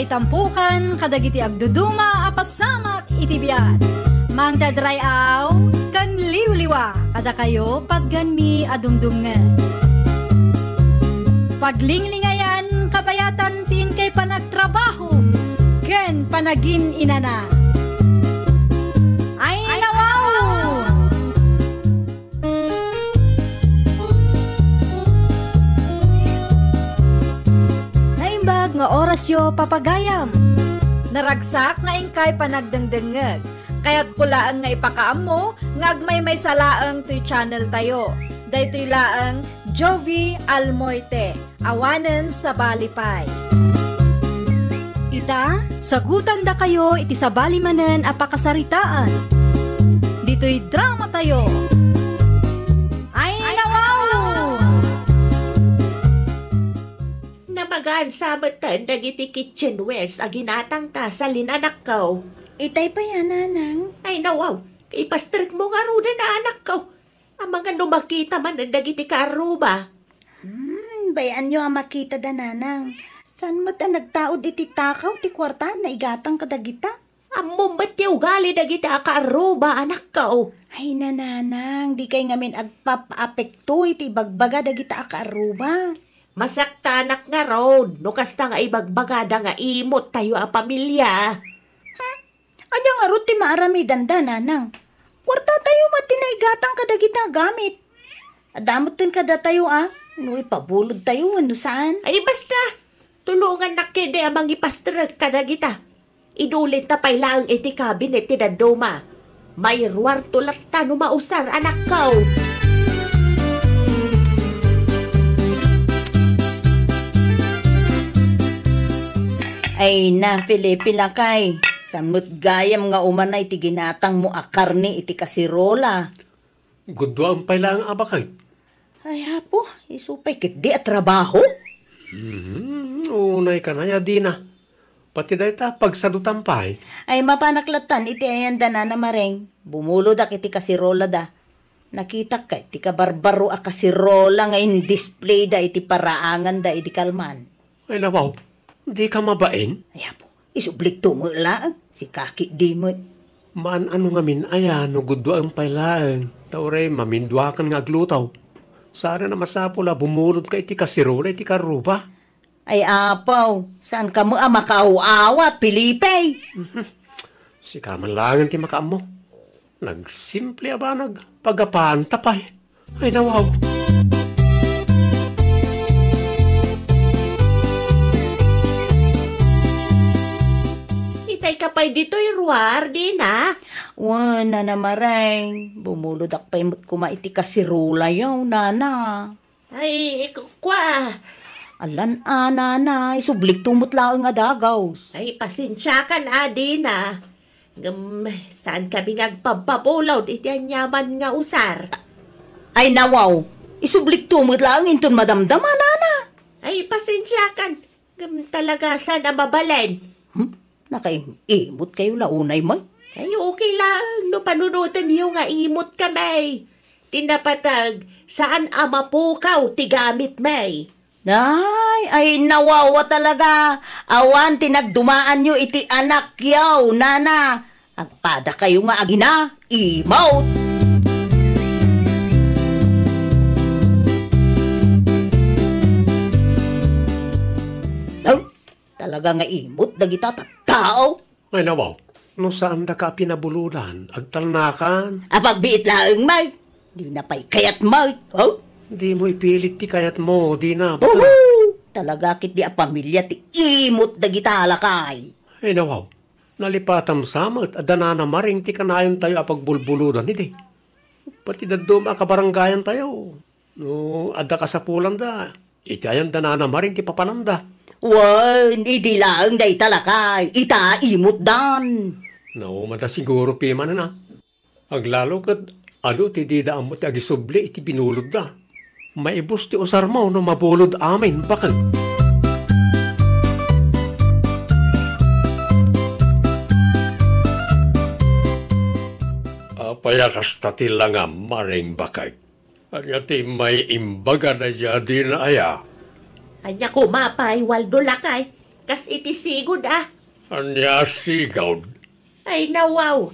ngay tampukan, kadagiti agduduma, apasamak itibiyat. Mang dadrayaw, kan liwliwa, kada kayo pagganmi adumdumngan. Paglinglingayan, kabayatan tin kay panagtrabaho, ken panagin inana. Ay nawaw! Naimbag nga orasyo papagayam. Naragsak nga ingkay panagdengdengeg. Kaya't kulaan nga ipakaam mo, ngagmay may salaang to'y channel tayo. Daytoy laang Jovi Almoite, awanen sa Balipay. Ita, sagutan da kayo iti sa balimanen apakasaritaan. Dito'y drama tayo. Ay nawaw! Namagaan sabatan dagiti kitchenwares aginatang ta sa linanak ko. Itay pa yan, nanang. Ay nawaw, ipastrik mo nga ruda na anak ko. Ang mga numakita man na dagiti karuba. Bayan nyo ang makita da, nanang. Saan mo ta nagtaod iti takaw, ti kwarta, na igatang kadagita? Among ba't yung gali dagiti karuba, anak ko? Ay, nanang, di kay ngamin agpapa-apekto iti bagbaga dagita akaruba. Masakta anak nga ron, no kasta nga ibagbagada nga imot tayo a pamilya. Anya nga ro ti maaramidan da, nanang. Kwarta tayo matinaigatang kadagita gamit. Adamot din kada tayo no ipabulod tayo ano saan. Ay basta, tulungan na kede amang ipastrek kadagita. Inulit na pailang iti cabinet ti dadoma. May ruwar tulak ta no mausar anak ko. Ay na, Felipe Lakay. Samot gayam nga umanay ti ginatang mo akarni iti kasirola. Gudwa ang pailang abakay. Ay hapo, isupay kit di at trabaho. Unay ka na ya di na. Pati dahi ta pagsadutampay. Ay mapanaklatan iti ayanda na mareng. Bumulod ak iti kasirola da. Nakita ka iti kabarbaro a kasirola nga in display da iti paraangan da iti kalman. Ay nawaw, di ka mabain? Ay hapo, isublik tumula si kaki di mo. Man ano nga min ayan, no gudwa ang pailang. Tauray, mamindwakan nga aglutaw. Sana na masapula, bumulod ka iti kasirola, iti karuba. Ay apaw, saan ka mo makauawat, Pilipay? Si kamanlangan ti makaam mo. Nagsimple ba nagpagapaan tapay. Ay nawaw. Itay kapay dito'y ruwar, di na. Wana na mareng, bumulod ak pa imot kuma iti kasirula yaw, nana. Ay, kwa. Alan, nana, isublik tumot lang nga dagaws. Ay, pasensya ka na, di na. Saan kami ngagpapabulaw, iti anyaman nga usar. Ay nawaw, isublik tumot lang inton madamdama, nana. Ay, pasensya ka. Talaga sana mabalen. Nakaimot kayo launay mo? Ay, okay lang. No, panunutan niyo nga imot kami. Tinapatag, saan amapukaw tigamit may? Ay nawawa talaga. Awan, tinagdumaan nyo iti anak yaw, nana. Agpada kayo nga agina, imot. Talaga nga imot, dagita tao. Ay nawaw, no saan da ka pinabuludan, agtalnakan. Apagbiit lang, Mike. Di na pa'y kayat, Mike. Oh? Di mo ipilit ti kayat mo, di na. Talaga kit di a pamilya ti imot dagita lakay. Ay nawaw, nalipatam samat, adana na maring ti kanayon tayo apagbulbuludan, hindi. Pati dadum akabaranggayan tayo. No, adda ka sa pulang da. Itayan dana na maring ti papananda. Hindi lang day talakay. Ita imot dan. No, mada siguro piman na. Aglalo kat, ti dida amot agisubli iti binulod da. Maibus ti usar mo no mabulod amin, bakit? Payakas tati lang maring bakay. Anya ti may imbaga na siya din aya. Anya ko mapay, Waldo Lakay. kas iti sigod Anya sigawd. Ay nawaw.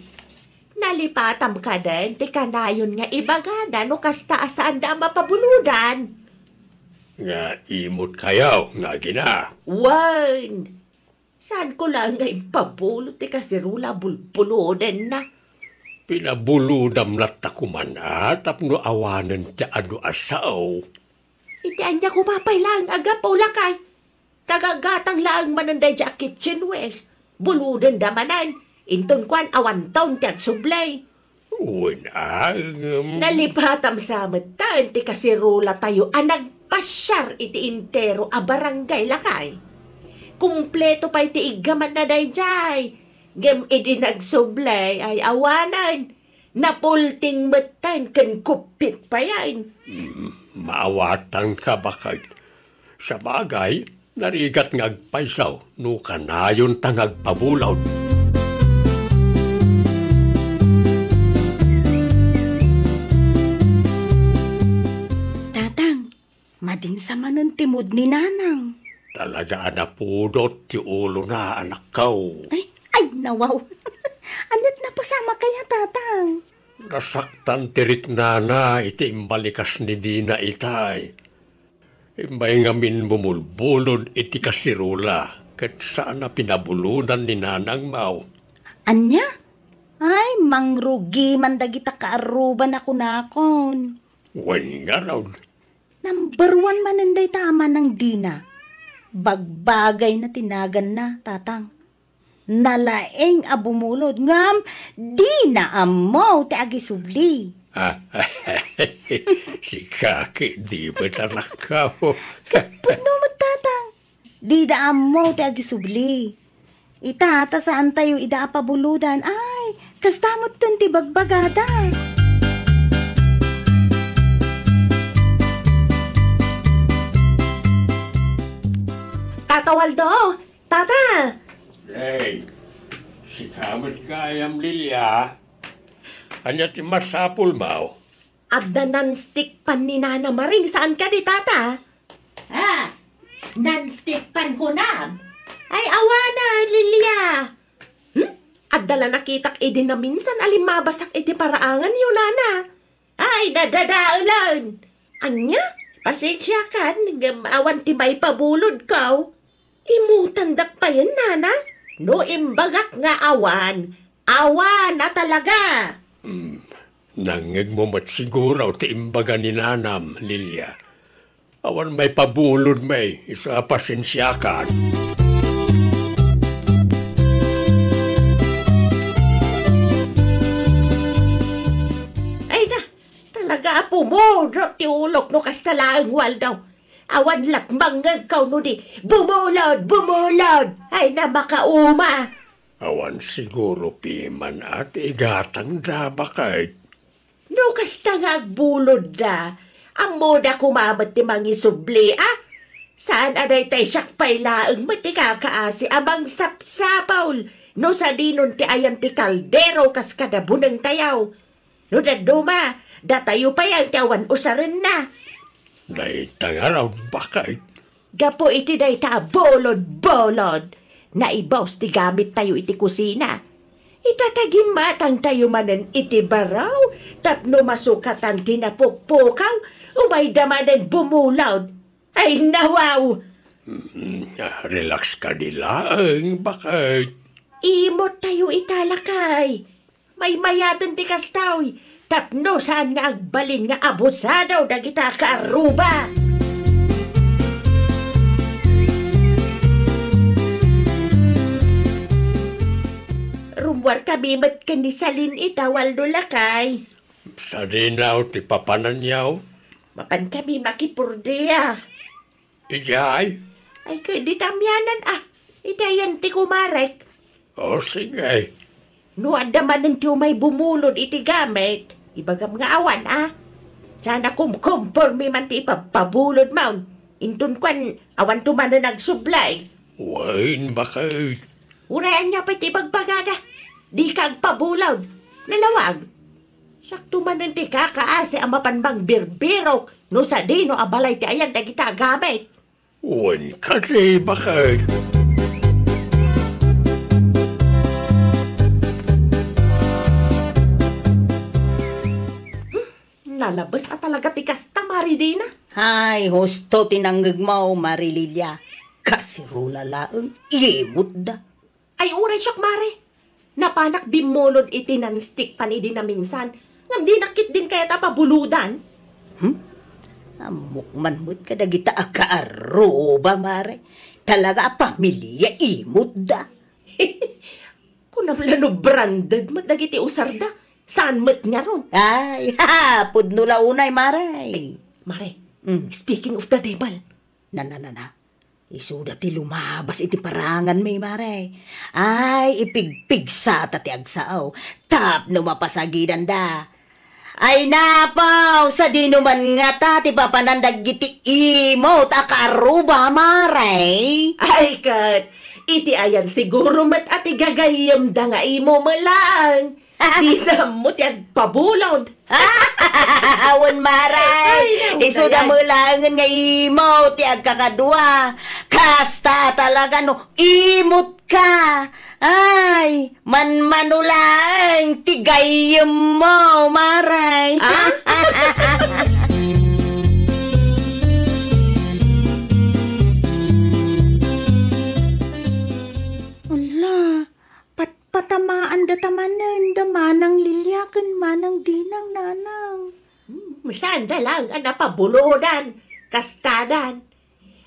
Nalipatam ka din, ti kanayon nga ibagada no kasta asaan da mapabuludan. Nga imot kayaw, nga gina. Wan! Saan ko lang nga impabulot ti kasirula bulpuludan na? Pinabuludam na takuman tapno awanan ti adu asaw. Iti anya kumapay lang aga pa ulakay. Tagagatang lang mananday dya kitchen wares. Buludan damanan. Inton kwan awan taon ti agsublay. Nalipatam sa matan ti kasirula tayo nagpasyar iti intero a barangay lakay. Kumpleto pa iti igaman na dayjay. Gem iti nagsublay ay awanan. Napulting matan kan kupit pa yan. Maawatan ka bakit? Sa bagay, narigat ngagpaysaw, no kanayon tangag pabulaw. Madin sa manan timod ni nanang. Talaga na pudot ti ulo na anak kau. Ay, nawaw. Anit na pasama kaya, tatang? Nasaktan tirik na iti imbalikas ni Dina itay. Imbay ngamin bumulbulod iti kasirula kat saan na pinabuludan ni nanang mau. Anya? Ay, mangrugi man dagita kaaruban ako nakon. Wan nga raw. Number 1 mananday tama ng Dina. Bagbagay na tinagan na, tatang. Nalaeng abumulod ngam, Dina amaw ti agisubli. Si kaki di ba talakaw? Kapag naman, tatang. Di da amaw ti agisubli. Itata saan tayo ida pabuludan. Ay, kastamot tun ti bagbagada. Tata Waldo! Tata! Hey, si kamat kayam Lilia. Anya ti masapul mau. Adda non-stick pan ni Nana Maring. Saan ka di, Tata? Non-stick pan ko na. Ay, awana, Lilia. Adda la nakitak edi na minsan alimabasak iti paraangan yun, Nana. Ay, dadadaulan. Anya, pasensya kan. Awan ti may pabulod kaw. Imutandak pa yan, Nana. No imbagak nga awan. Awan na talaga. Nangeg mo mat siguro ti imbaga ni nanam, Lilia. Awan may pabulod may, isa pasensyakan. Ay na, talaga apo mo, drop ti ulok no kastalaang Waldo. Awan lakmangag kaw no di, bumulod, bumulod, ay na makauma. Awan siguro piman at igatang da bakit. No kasta nga agbulod da, ang moda kumamat ti mangisubli, Saan aday tay siyak paylaang mati kakaasi abang sapsapaul, no sa dinon ti ayan ti kaldero kas kadabunang tayaw. No daduma, datayo pa yan ti awan usarin na. Naitangaraw bakit. Gapo iti day ta bolod-bolod. Naibaws ti gamit tayo iti kusina. Itatagimmatang tayo manen iti baraw. Tapno masukatan tinapukpukaw. Umay damanan bumulaw. Ay nawaw! Relax ka nila, bakit? Imot tayo italakay. May mayatan ti kastaw. Tapno saan nga agbalin nga abusadaw dagita kaaruba. Rumwar kami mat kanisalin ita Waldo lakay. Sa dinaw ti papananyaw? Mapan kami makipurdiya. Ijay? Ay di tamyanan itayan ti kumarek. O sige. No adaman ng tiyo may bumulod iti gamit. Ibagam nga awan, Sana kumporme man ti ipapabulod maun. Intun kwan, awan tumana nagsublay. Wain, bakit? Urayan niya pa ti pagbagada. Di kag pabulod. Nalawag. Sakto man ti kakaasi ang mapanbang birbirok. No sa di, no abalay ti ayan dagita gamit. Wain ka rin, bakit? lalabas at talaga ti kasta, Maridina. Hay, husto tinanggag mo, Marililya. Kasirula laeng imot da. Ay, uray siyak, Mare. Napanak bimolod iti nanstik panidi na minsan. Ngam di nakit din kaya tapabuludan. Amok man mo't kadagita akaaroba, Mare. Talaga pamilya imot da. Kunam lano branded mat dagiti usarda. Saan mat nga ron? Ay, ha, pudno launay, Mare. Mare, Speaking of the devil. Na. Isuda ti lumabas iti parangan may, Mare. Ay, ipigpigsa ti agsaaw. Tap no mapasagidan da. Ay napaw, sa di naman nga ta, ti papanandag iti imot akaruba, Mare. Ay, kat. Iti ayan siguro mat ati gagayam da nga imo malang. Di na mo ti agpabulod. Awan, Maray. Isuda mo lang nga imo ti agkakadwa. Kasta talaga no, imot ka. Ay, manmanulang tigayam mo, Maray. Ala, patamaan da tamanan, da manang lilyakan, manang dinang nanang. Saan da lang ang napabulodan, kastadan.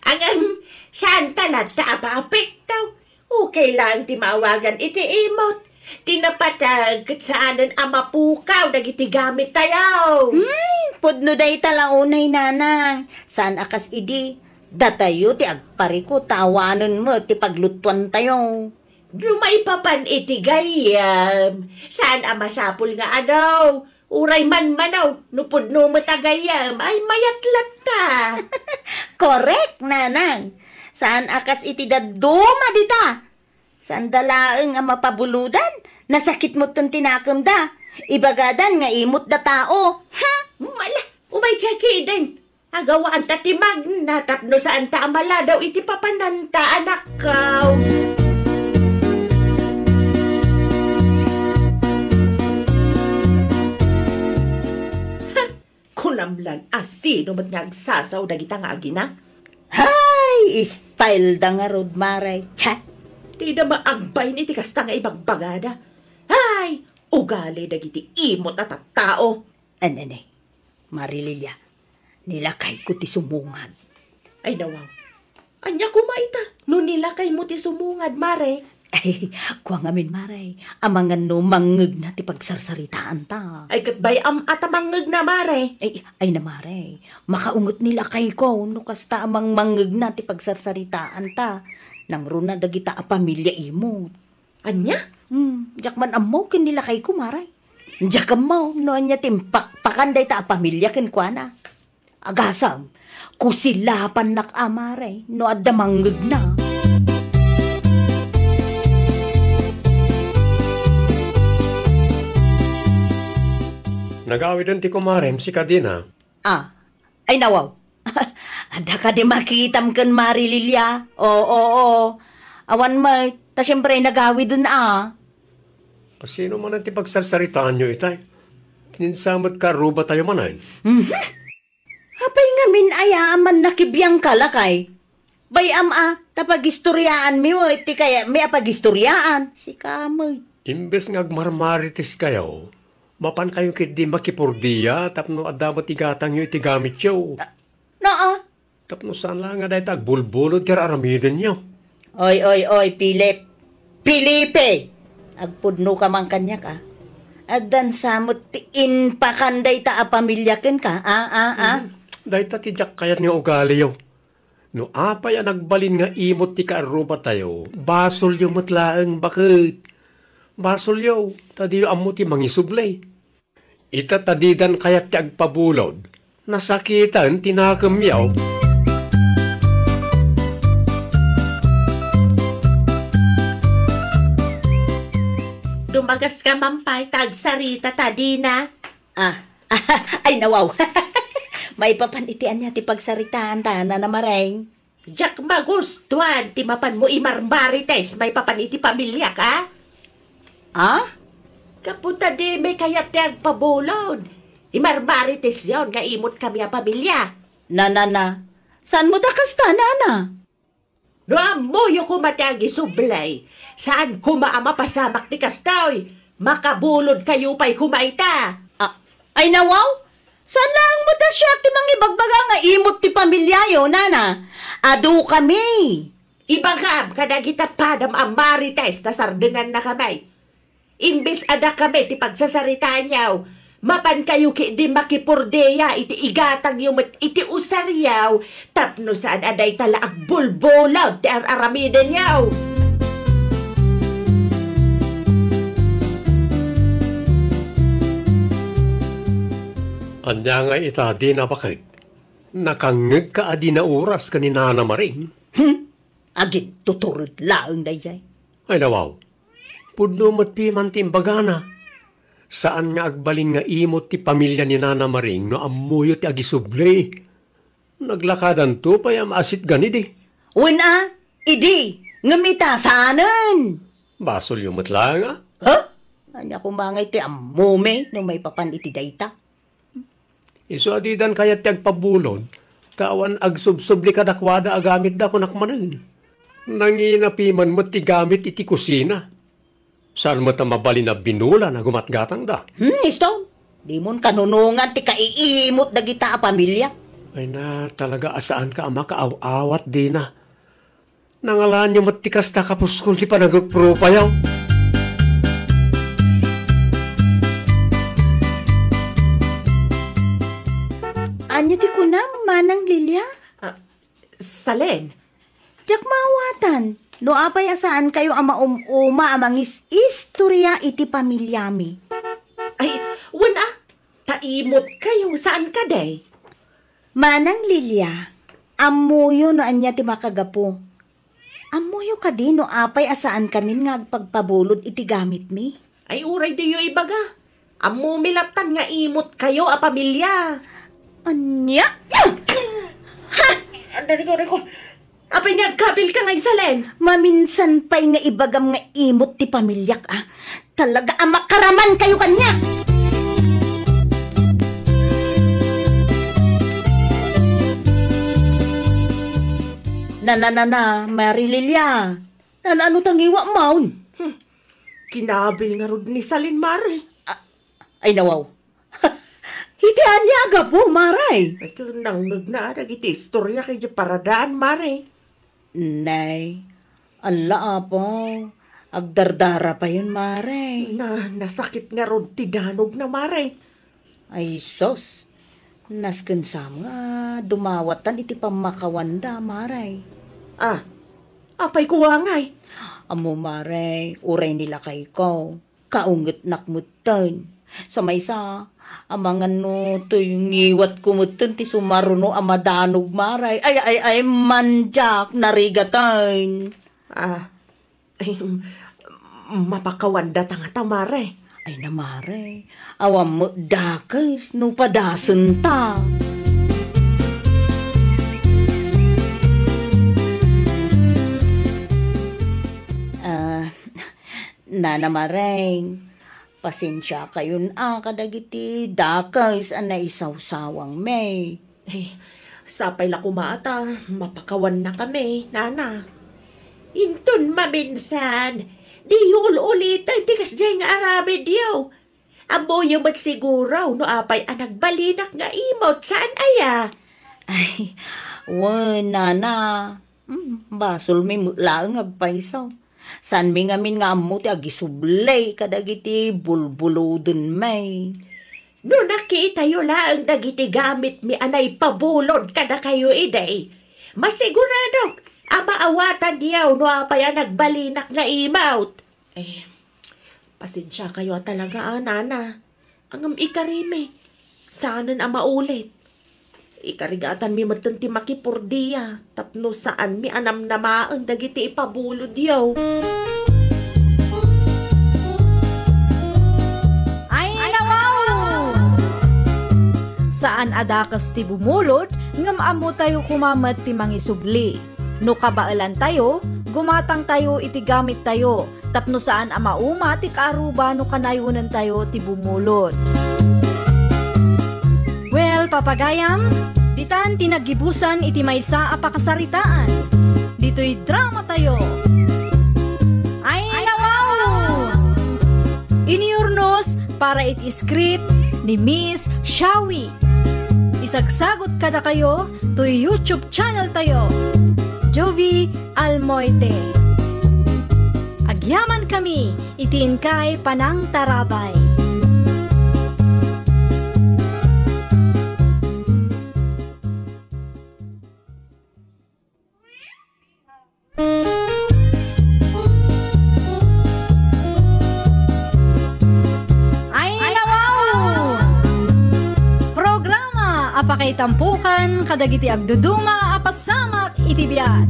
Ang saan talata apapik daw. Okay lang ti maawagan iti imot. Tinapatag kat saanan ang mapukaw dagiti gamit tayo. Pudno day talaunay nanang. Saan akas idi? Datayo ti agpariko, tawanan mo ti paglutuan tayo. Lumay papan iti gayam. Saan ang masapul nga adaw? Uray man manaw, nupod no matagayam, ay mayatlat ta. Correct, nanang. Saan akas iti daduma dita? Saan dalaeng ang mapabuludan? Nasakit mo tong tinakam da. Ibagadan nga imot da tao. Mala, umay kakiden. Agawaan tatimag, natapno saan ta amala daw iti papananta anak kaw. Kunamlan, asino ba't nga agsasaw dagita nga agina? Hay, style da nga rod, Maray. Chat. Di na maagbay ni ti kasta nga ibagbagada. Ay, ugali dagiti imot at tao. Anane, Marililya, nilakay ko ti sumungad. Ay nawaw. Anya kumaita, no nilakay mo ti sumungad, Mare. Ay, kuwang amin, Maray. Amangan no mangeg na ti pagsarsaritaan ta. Ay katbay atamangeg na, Mare. Ay na, Maray. Makaungot nilakay ko no kasta amang mangeg na ti pagsarsaritaan ta. Nang runa dagita a pamilya imot. Anya? Jak man amo kin nilakay ko, Maray. Jak mo, no anya timpakpakanday ta a pamilya kin kwa na. Agasam, kusilapan nak Maray, no adda mangeg na. Nagawid ti kumarem si Kadina. Ay nawaw. Ada ka di makitam kan Marililya. Oo. Awan mo, ta siyempre nagawi dun Sino man ang ti pagsarsaritaan nyo itay? Kinsamot ka ruba tayo manan. Apay nga min ayaman nakibiyang kalakay. Bayam tapag istoryaan mi mo, iti kaya may apag-istoryaan. Si kamoy. Imbes nga agmarmaritis kayo, mapan kayo kiti makipurdiya, tapno adamat igatang nyo iti gamit yo. Tapno saan lang nga dahi tagbulbulod kaya aramidin nyo. Oy, Pilipe! Agpudno ka man kanya ka. Adan samot tiin pa kanday ta a pamilyaken ka, Dahi tatidyak kayat nga ugali yo. No apay ang nagbalin nga imot ti kaaruba tayo, basol yo matlaang bakit. Basol yo, tadi yo amo ti mangisublay. Ita tadidan kayat ti agpabulod, nasakitan tinakam yaw. Dumagas ka mampay, tagsarita tadina. Ay nawaw. May papanitian niya ti pagsaritaan ta na Maray. Jak magustuhan, ti mapan mo imarbarites, may papaniti pamilya ka? Kaputa di may kayat ti agpabulod. Imarbarites yon nga imot kami a pamilya. Na. Saan mo dakasta, nana? No amoyo ko matagi sublay. Saan kumaama pasamak ni kastoy? Makabulod kayo pa'y kumaita. Ay nawaw? Saan lang mo da siya ti mangibagbaga nga imot ti pamilyayo, nana? Adu kami. Ibagam kadagita padam ang marites na sardengan na kamay. Imbis ada kami ti pagsasarita niyaw, mapan kayo ki di makipurdeya iti igatang yung iti usaryaw, tapno saan aday tala agbulbulaw ti aramiden yaw. Anya nga ita, di na bakit? Nakangag ka adi na oras ka ni Nana Maring. Agin tuturod laang dayjay. Ay nawaw, pudno mo't piman ti imbagana. Saan nga agbalin nga imot ti pamilya ni Nana Maring no amuyo ti agisuble. Naglakadan to pa yung maasit ganidi. Una, idi, ngamita saanan. Basol yung matla nga. Ha? Anya kumangay ti amume no may papan iti dayta. Iso adidan kaya ti agpabulod, tawan agsubsubli ka dakwada agamit da ko nakmanin. Nanginapiman mo ti gamit iti kusina. Saan mo ta mabali na binula na gumatgatang da? Isto, di mon kanunungan ti kaiimot dagita a pamilya. Ay na, talaga asaan ka ama kaaw-awat di na. Nangalaan niyo matikas ta kapuskol ti panagpropayaw. Anya ti kunam, manang Lilia? Salen, Diyak mawatan. No apay asaan kayo ama amangis istorya iti pamilyami. ay, wala, taimot kayo saan ka day? Manang Lilia, amuyo no anya ti makagapo. Amuyo ka din no apay asaan kami nga agpagpabulod iti gamit mi. Ay, uray diyo ibaga. Amumilatan nga imot kayo a pamilya. Anya? Dari ko. Apay nagkabil ka nga Salen. Maminsan pa'y nga ibagam nga imot ti pamilyak Talaga makaraman kayo kanya. Na, Mary Lilia. Ano tangiwa maun? Kinabil nga rod ni Salen Mare. Ay nawaw. Hitian niya aga po, Maray. Ay, nang nagnaadag iti istorya kay paradaan Mare. Nay, ala po. Agdardara pa yun, Maray. Nasakit nga rod ti danog na Mare. Ay sos. Naskansam nga dumawatan iti pamakawanda, Maray. Apay kuwangay. Amo, Maray, uray nila kay ko. Kaunget nakmutan. Sa maysa, amangan no, to yung iwat kumutan ti sumaruno amadanog, Maray. Ay, manjak, narigatan. Ay, mapakawanda tangata Mare. Ay na, Maray, awam mo dakas no padasan ta. Nana Maray, pasensya kayon kadagiti dakas na isaw-sawang may. Sapay la kumata, mapakawan na kami, Nana. Inton maminsan, di ulitan tikas dyan nga arabi diyaw. Amo yung magsiguraw no apay nagbalinak nga imot saan aya? Ay, Nana, basol may mutlaang agpaisaw. San mi ngamin nga amo ti agisublay kadagiti bulbulodon may. No nakita yo lang dagiti gamit mi anay pabulod kada kayo iday. Masiguradok, amaawatan diyaw no apay nagbalinak nga imot. Pasensya kayo talaga Nana. Ang ikarime, saanan maulit. Ikarigatan mi matanti makipurdiya, tapno saan mi anam namaan dagiti ipabulod yaw. Ay nawaw! Saan adakas ti bumulod, ngam amo tayo kumamat ti mangisubli. No kabaalan tayo, gumatang tayo iti gamit tayo, tapno saan amauma ti kaaruba no kanayunan tayo ti bumulod. Papagayam, ditan tinagibusan iti maysa a pakasaritaan. Dito'y drama tayo. Ay nawaw! Iniurnos para iti script ni Miss Shawi. Isagsagot kada kayo to YouTube channel tayo, Jovi Almoite. Agyaman kami, itiin kay Panang Tarabay. Apakay tampukan, kadagiti agduduma, apasamak itibiyat.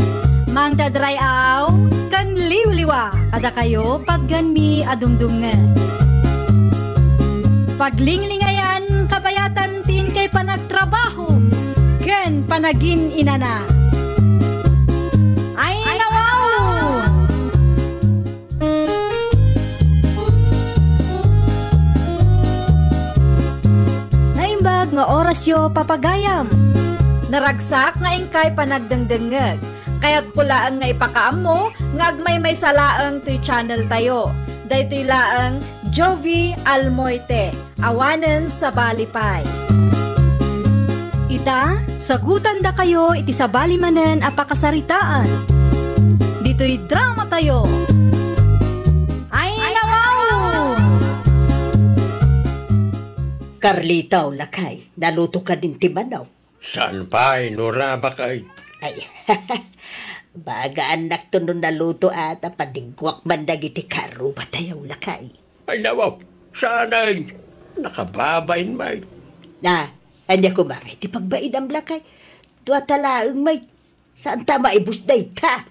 Mang tadrayaw, kan liwliwa, kada kayo pagganmi adumdumngan. Paglinglingayan, kabayatan tin kay panagtrabaho, ken panagin inana. Ay nawaw! Naimbag nga orasyo papagayam. Naragsak nga ingkay panagdengdengeg. Kaya't kulaan nga ipakaam mo, ngagmay may salaang to'y channel tayo. Daytoy laang Jovi Almoite, awanen sa balipay. Ita, sagutan da kayo iti sa balimanen apakasaritaan. Dito'y drama tayo. Ay nawaw! Carlitaw, lakay, naluto ka din tibanaw. Saan pa, Nora, bakay? Ay, baga anak to nung naluto ata, padigwak man dagiti karo ba tayaw lakay? Ay, nawaw, sana'y nakababain, may. Na, anya ko mamay, ti pagbaid ang lakay. Dua talaang may, saan ta maibusday ta?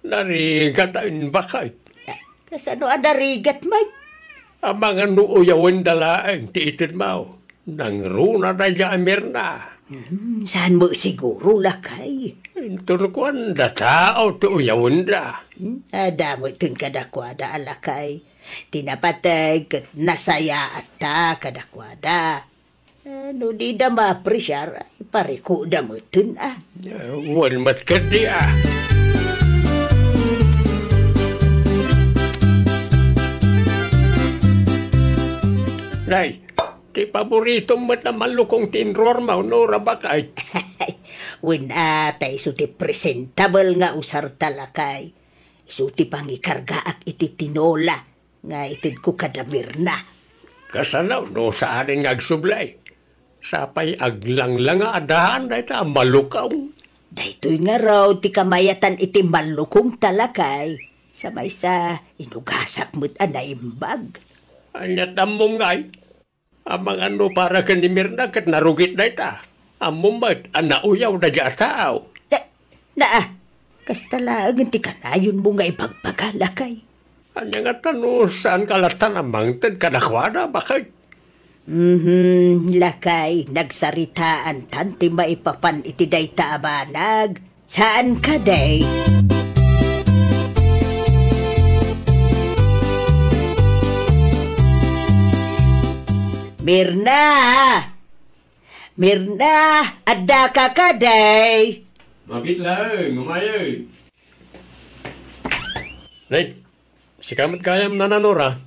Narigat ang bakay. Kasano narigat may? Ang mga nuuyawan dalaang tiitin mo. Nang runa na dyan mirna. Saan mo siguro lakay? Turkuan da tao tuuyawan da. Adamo itong kadakwada alakay. Tinapatay kat nasaya at ta kadakwada. Ano di da ma-apresyar, pariko da mo itun Wan matkat di Nay, ti paborito mo naman lukong tinror mo, Nora, bakay? Win atay iso ti presentable nga usar talakay. Iso ti pangikargaak iti tinola nga itid ko kadamir na. Kasanaw, no, saan nga agsublay? Sapay aglanglang nga adahan na ita, malukaw. Daytoy nga raw ti kamayatan iti malukong talakay. Sa may sa inugasak mo't anaimbag. Anyat amom ngay. Amang ano para kanimir na kat narugit na ita. Amom ba't anauyaw na dya tao. Kastalaang ti kanayon mo nga ipagpagalakay. Anya nga tano saan kalatan amang tad kadakwada bakit? Lakay, nagsaritaan tanti maipapan iti day taabanag. Saan ka day? Mirna, adda ka ka day. Mabit lang, umayay. Nay, si kamat kayam na Nora.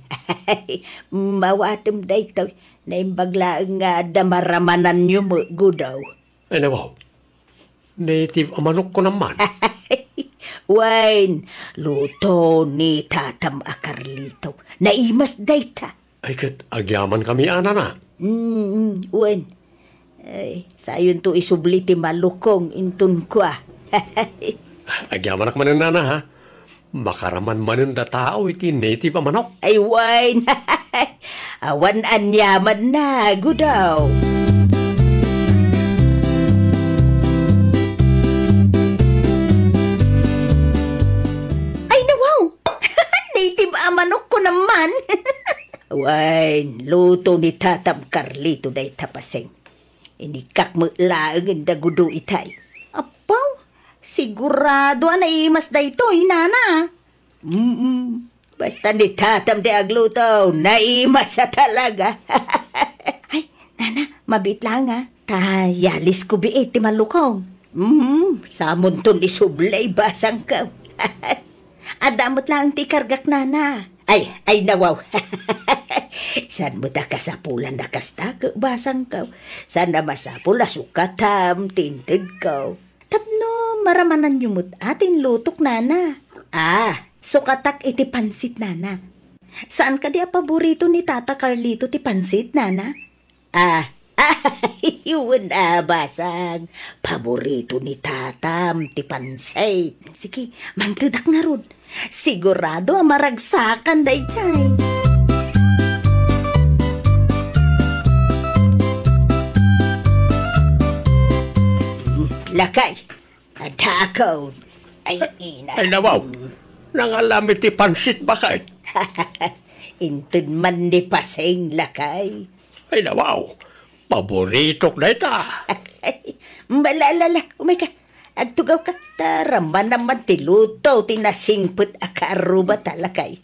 Mawatim day to. Naimbaglaang nga damaramanan nyo mo, gudaw. Ay, nawaw. Native amanok ko naman. Wine, luto ni tatam a Carlito. Naimas day ta. Ay, kat agyaman kami ana na. Wine, ay, sayon to isubli ti malukong intun ko Agyaman ak manan na ha. Makaraman manan da tao iti native amanok. Ay, wine. Awan anyaman na, gudaw. Ay, nawaw. Native amanok ko naman. Wine, luto ni Tatam Carlito day tapaseng. Inikak mo laang inda gudo itay. Apaw, sigurado na imas day to, inana. Basta ni Tatam de agluto, naimas siya talaga. Ay, nana, mabit lang Yalis ko biit ti malukong. Samon ton isublay basang ka. Adamot lang ti kargak nana. Ay nawaw. San mo ta kasapulan na kasta ka basang ka. San na masapula sukatam tinted ka. Tapno maramanan yumot atin lutok nana. Sukatak iti pansit nana. Saan ka di paborito ni Tata Carlito ti pansit nana? Yun basang. Paborito ni Tatam ti pansit. Sige, mangtudak nga rod. Sigurado maragsakan day chay. Lakay, adakaw. Ay, ina. Ay nawaw, nangalamit ti pansit bakit? Intud man ni paseng lakay. Ay nawaw, paborito na ita. Malalala, umay ka. Agtugaw ka, taraman naman tiluto, tinasingput akaruba talakay.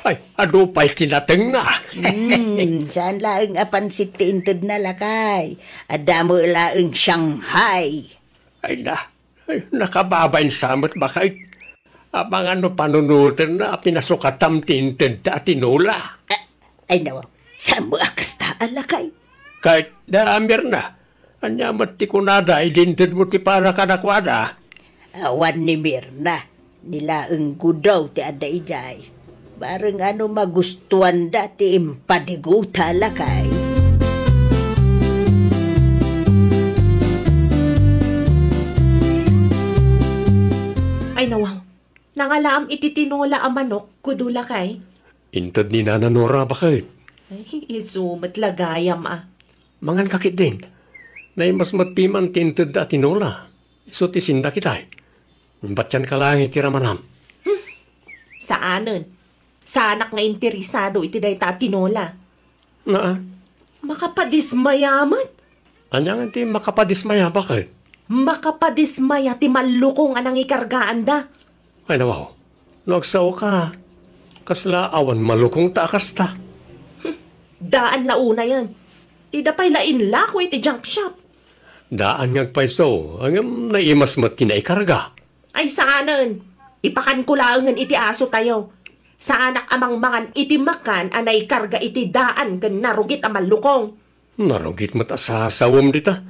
Ay, ano pa'y tinateng na? Saan laang apansit ti intud na lakay? Adamo laang Shanghai. Ay, nakababain samot bakit? Abang ano panunutan na pinasukatam tinted at tinula. Ay nawaw, saan mo akas taan lakay? Kahit daamir na. Anya mati kunada, idinted mo ti para kanakwada. Awan ni Mirna, nilaang gudaw ti ada ijay. Barang ano magustuhan da ti impadiguta lakay. Ay nawaw, nangalaam iti tinola a manok, kudula kay. Intad ni Nana Nora bakit? Ay, isumat lagayam Mangan kakit din. Nay mas matpiman tinted at tinola. So ti sinda kitay. Batyan ka lang itiramanam. Saanan? Sa anak nga interesado iti day ta tinola. Makapadismayamat. Anyang ti makapadismaya bakit? Makapadismaya ti malukong anang ikargaan da. Ay nawaw, nagsaw ka. Kasla awan malukong taakas ta. Daan launa yan. Ida pa'y lain lako iti junk shop. Daan ngagpaiso, hanggang naimasmat kinaikarga. Ay saanan? Ipakan ko laangan iti aso tayo. Sa anak amang mangan iti makan anay karga iti daan kan narugit ang malukong. Narugit mo't asasawam dita.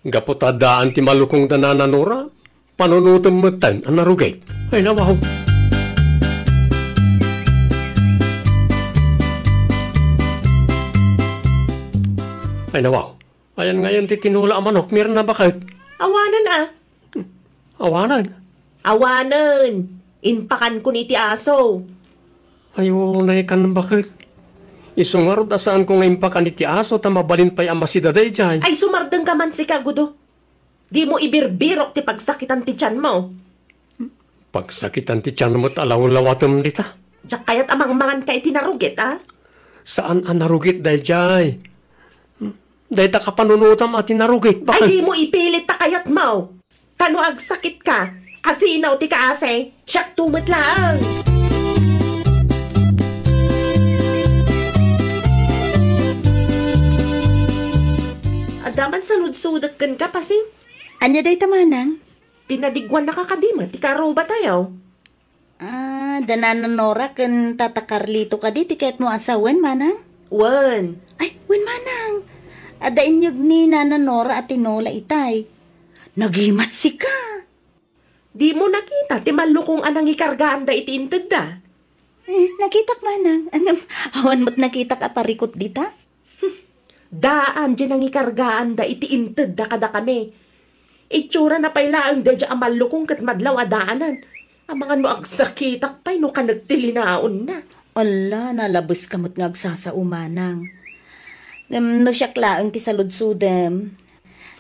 Gaputa daan ti malukong da nananora, panunutom mo't tan ang narugit. Ay nawaw. Ay nawaw. Ayan ngayon ti tinula ang manok, meron na bakit? Awanan Awanan. Awanan. Inpakan ko ni ti aso. Ayaw na ikan ng bakit? Isungarod asaan ko ngayon pa kaniti aso ta mabalin pa'y amasida day dyan. Ay sumardeng ka man si Kagudo. Di mo ibirbirok ti pagsakitan ti tiyan mo. Pagsakitan ti tiyan mo't alaw-lawatom dita. Diyak kaya't amang mangan ka iti narugit, Saan ang narugit day dyan? Day ta kapanunutam at narugit. Bakit? Ay di mo ipilit ta kayat mo. Kano agsakit ka? Asinaw ti kaase. Siyak tumat lang. Adaman sa ludsudat kan ka pasing. Anya day tamanang? Pinadigwan na kakadima. Ti karuba tayo. Dananan Nora kan Tata Carlito ka di tiket mo asawan manang? Wan. Ay, wen manang. Ada inyog ni Nana Nora at tinola itay. Nagimas si ka. Di mo nakita, ti malukong anang ikargaan da iti inted da. Nakitak manang. Awan mo't nakitak aparikot dita? Daan dyan ang ikargaan da iti inted da kada kami. Itsura na pailaang da dyan ang malukong kat madlaw adaanan. Ang mga no agsakitak pa'y no ka nagtilinaon na. Ala, nalabos kamot nga agsasaumanang. No siya klaang ti saludsudem.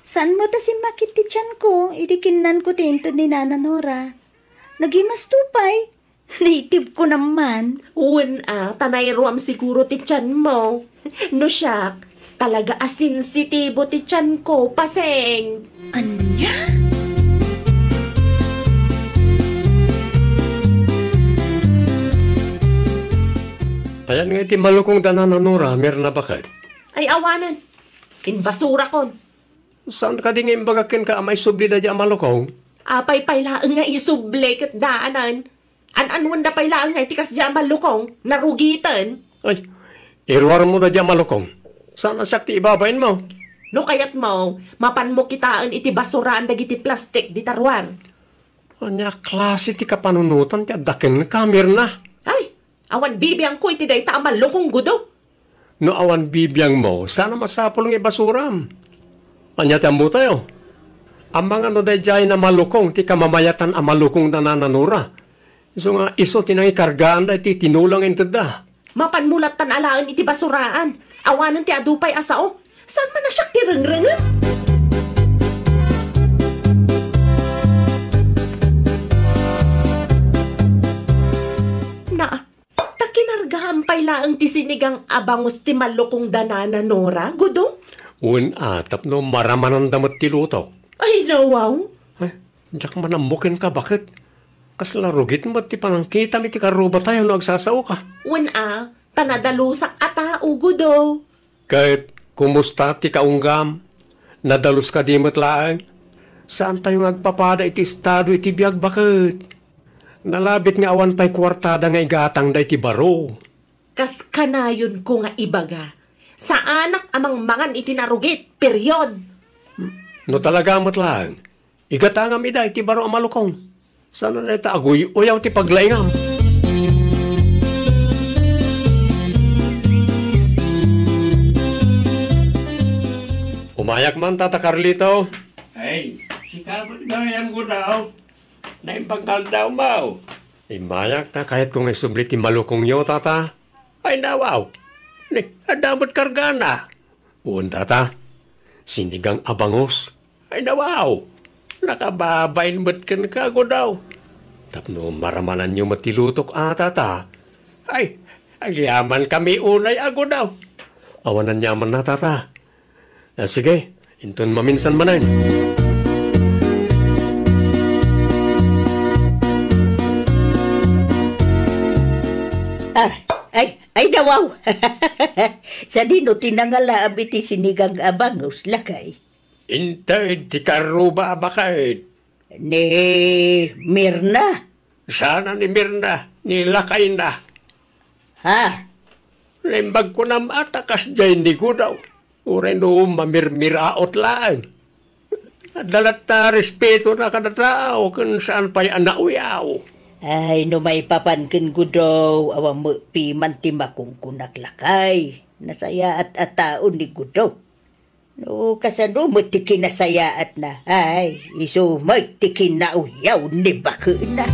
Saan mo ta si makit ti tiyan ko? Idikinan ko tinto ni Nana Nora. Nagimas tupay. Native ko naman. Uwan tanay ruam siguro ti tiyan mo. No siya, talaga asinsitibo ti tiyan ko, paseng. Anya? Ayan nga iti malukong da nananora, meron na bakit? Ay awanan. In basura kon. Saan ka din imbagakin ka may subli na dyan malukong? Apay pailaan nga isuble kat daanan. An-anwan na pailaan nga itikas dyan malukong, narugitan. Ay, irwar mo na dyan malukong. Saan na sakti ibabain mo? No kayat mo, mapan mo kitaan iti basuraan dagiti plastik di tarwan. Anya klase ti kapanunutan ti adakin kamir na. Ay, awan bibiyang ko iti day ta malukong gudo. No awan bibiyang mo, sana masapol ng ibasuram. Anya tambo tayo. Amang ano day jay na malukong, ti kamamayatan ang malukong na nananura. So nga iso tinangikargaan da ti tinulang intada. Mapanmulat tan alaan iti basuraan. Awanan ti adupay asao. Saan man na siya tirengreng? Na, takinargahan pailaang ti sinigang abangos ti malukong danana Nora, gudong? Un atap no maramanan damat ti lutok. Ay, nawaw. Ay, diyak manamukin ka, bakit? Kaslarugit mo ti panangkita mi ti karuba tayo no agsasao ka. Tanadalusak ata ugudo. Kahit kumusta ti kaunggam, nadalus ka di matlaan, saan tayo nagpapada iti estado iti biyag bakit? Nalabit nga awan pa'y kwartada nga igatang da iti baro. Kas kanayon ko nga ibaga. Sa anak amang mangan iti narugit, period. No talaga matlaan, igatangam ida iti baro ang malukong. Sana na ita agoy uyaw ti paglaingam. Umayak man, Tata Carlito. Ay, si Kabot Gayam ko daw. Naimbangkal daw mo. Imayak ta, kahit kung isublit ti malukong yo, Tata. Ay, nawaw. Adamot kargana. Uun, Tata. Sinigang abangos. Ay, nawaw. Nakababain mo't kan kago daw. Tapno maramanan nyo matilutok, Tata. Ay, yaman kami unay ago daw. Awanan yaman na, Tata. Sige, inton maminsan manan. Ay dawaw. Sa dino tinangala abiti sinigang abangos lakay. Intay, ti karuba bakit? Ni Mirna. Sana ni Mirna, ni lakay na. Ha? Limbag ko na matakas dyan ni ko daw. Uray no mamirmiraot lang. Dalat na respeto na kada tao kung saan pa'y anauyaw. Ay, no may papankin ko daw, awang mo piman ti makungkunak lakay. Nasaya at ataon ni ko daw. No, kasano mo ti kinasaya at na, ay, iso mo ti kinauyaw ni bako na.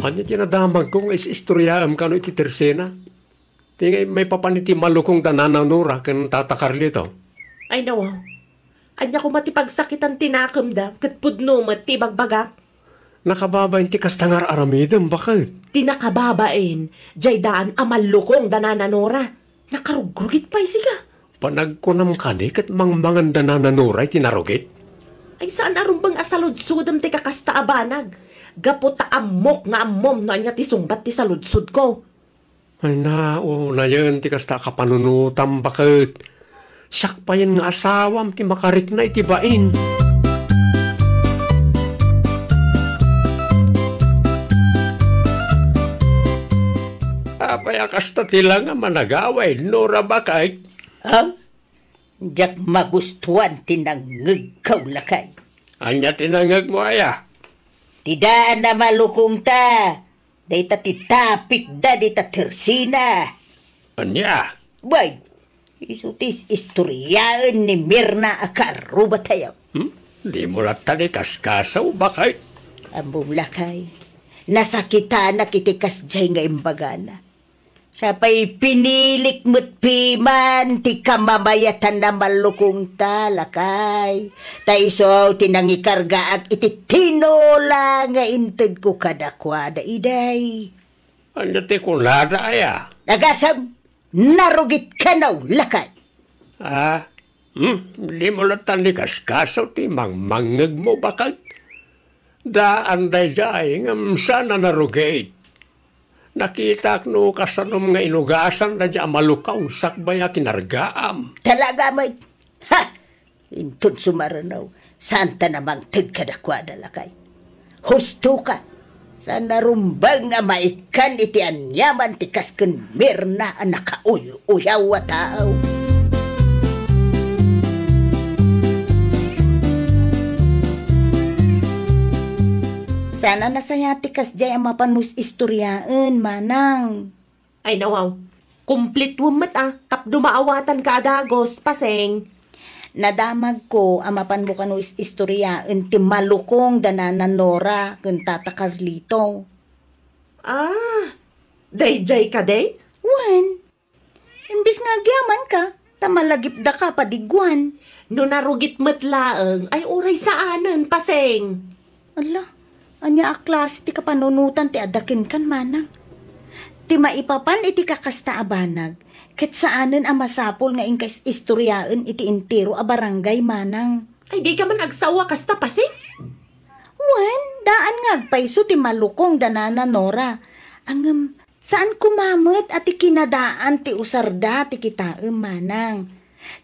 Anya tinadamag kong is-istoryaam ka no iti tersena. Tingay may papaniti malukong danananura kan Tata Carlito. Ay nawaw. Anya ko matipagsakitan tinakam da, kat pudno matibagbaga. Nakababain ti kastangar aramidem, bakit? Tinakababain, jay daan amalukong danananora. Nakarugrugit pa siga. Panagkunam ka ni kat mangmangan danananura iti narugit. Ay saan arumbang asaludsudam ti kakasta abanag. Gaputa amok nga amom no anya ti sumbat ti saludsud ko. Ay na yun ti kasta kapanunutam, bakit? Sakpayan nga asawam ti makarik na iti bain. Apay akasta tila nga managaway, Nora bakit? Ha? Diyak magustuhan tinangag lakay. Anya tinangag mo aya? Tidaan na malukong ta. Dayta titapik da dita tersina. Anya? Boy, isutis istoryaan ni Mirna akaruba tayo. Di mo latani kaskasaw, bakit? Ambong lakay, nasakita na kitikas jay nga imbagana. Sapay pinilik mo't piman, ti kamamayatan na malukong talakay. Taiso tinangikarga at iti tinola nga inted ko kadakwada iday. Anya ti kulada aya? Nagasam, narugit ka na lakay. Di mo latani kaskasaw, ti mangmangag mo, bakit? Daan day jay, ngam sana narugit. Nakita no kasanom nga inugasan na dyan malukaw sakbaya kinargaam. Talaga, may. Ha! Intun sumaranaw. Santa namang tigkadakwada lakay. Husto ka. Sa narumbang nga maikan iti anyaman ti kasken mirna ang nakauyaw a tao. Sana nasaya ti kasjay ang mapanmus istoryaan, manang. Ay nawaw, complete wumat tapno maawatan ka adagos, paseng. Nadamag ko ang mapanbukan mo istoryaan ti malukong dananan Nora kung Tata Carlito. Dayjay ka day? Wan, imbis nga agyaman ka, tamalagip da ka padigwan. No narugit matlaang, ay uray saanan, paseng. Ala, anya aklas ti kapanunutan ti adakin kan manang. Ti maipapan iti kakasta abanag. Ket saanen ang masapol nga ingkais istoryaan iti intero a barangay manang. Ay di ka man agsawa kasta paseng. Wan, daan nga agpaiso ti malukong danana Nora. Ang saan kumamot at ti kinadaan ti usarda ti kitaem manang.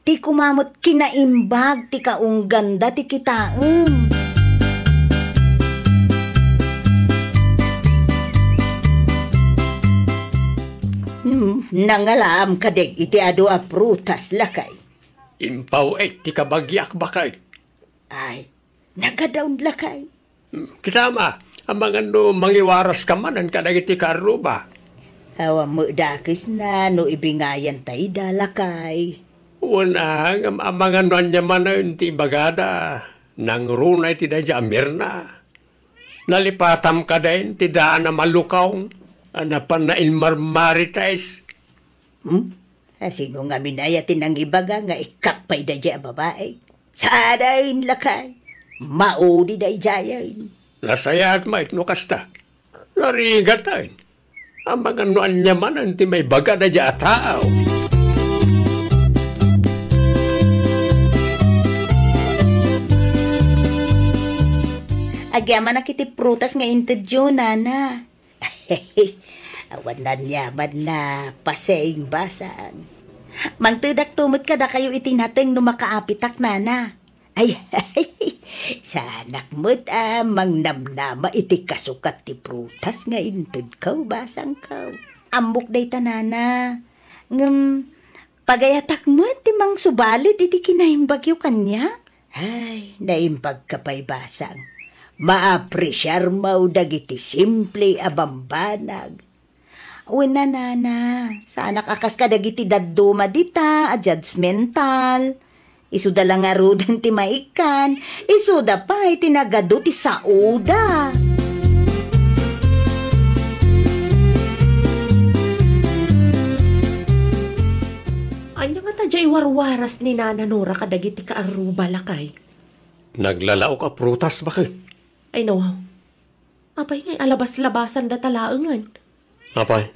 Ti kumamot kinaimbag ti kaungganda ti kitaem. Nangalam kadeg iti ado a prutas lakay. Impaw ti kabagyak bakay. Ay, nagadaon lakay. Kitama, ang mga no mangiwaras ka man ang kadagiti karuba. Awa mo dakis na no ibingayan tayo dalakay. Unang, ang mga no anyaman ti bagada, nang runay ti dadya amirna. Nalipatam ka din ti daan na malukaw. Anapan na inmarmaritais. Sino nga minayatin ng ibaga nga ikakpay da dya babae? Sadain lakay. Maudi da ijayain. Nasayat mait no kasta. Narigatain. Ang mga nuan nyaman anti may baga na dya tao. Agyaman na kiti prutas nga intedyo, nana. Awan na nyaman na paseng basan. Mangtudak tumot ka da kayo itinateng no makaapitak nana. Ay, sanak mo't mang namnama iti kasukat ti prutas nga inted kaw basang kaw. Ambok day tanana. Pagayatak mo't ti mang subalit iti kinaimbagyo kanya. Ay, naimbag ka pa'y basang. Maapresyar mau dagiti simple abambanag. Una nana, sana kakas ka dagiti dadduma dita, a judgmental. Isuda lang nga rudan ti maikan, isuda pa iti nagado ti sauda. Anya nga ta jay warwaras ni Nana Nora kadagiti kaaruba lakay. Naglalao ka prutas bakit? Ay nawaw, apay ngay alabas-labasan da talaangan. Apay,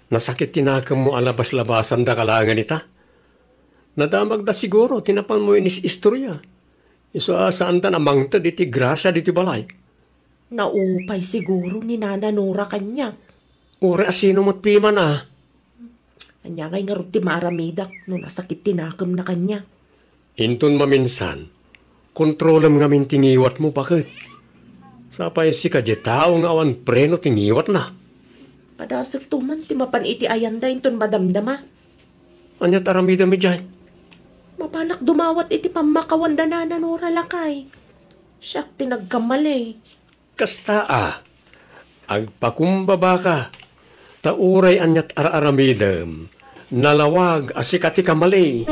nasakit tinakam mo alabas-labasan da kalangan ita. Nadamag da siguro, tinapan mo inis istorya. Iso saan da namang ta diti grasya diti balay. Naupay siguro ni Nana Nora kanya. Ure asino mo't piman Anya ngay nga ti maramidak no nasakit tinakam na kanya. Intun maminsan, kontrolam nga mintingiwat mo bakit? Sapay si kadya tao nga awan preno tingiwat na. Padasag tuman ti mapan iti ayanda inton madamdama. Anyat aramida mi dyan. Mapanak dumawat iti pamakawan da Nana Nora lakay. Siyak tinagkamali. Kasta agpakumbaba ka. Tauray anyat araramidam. Nalawag asikati kamali.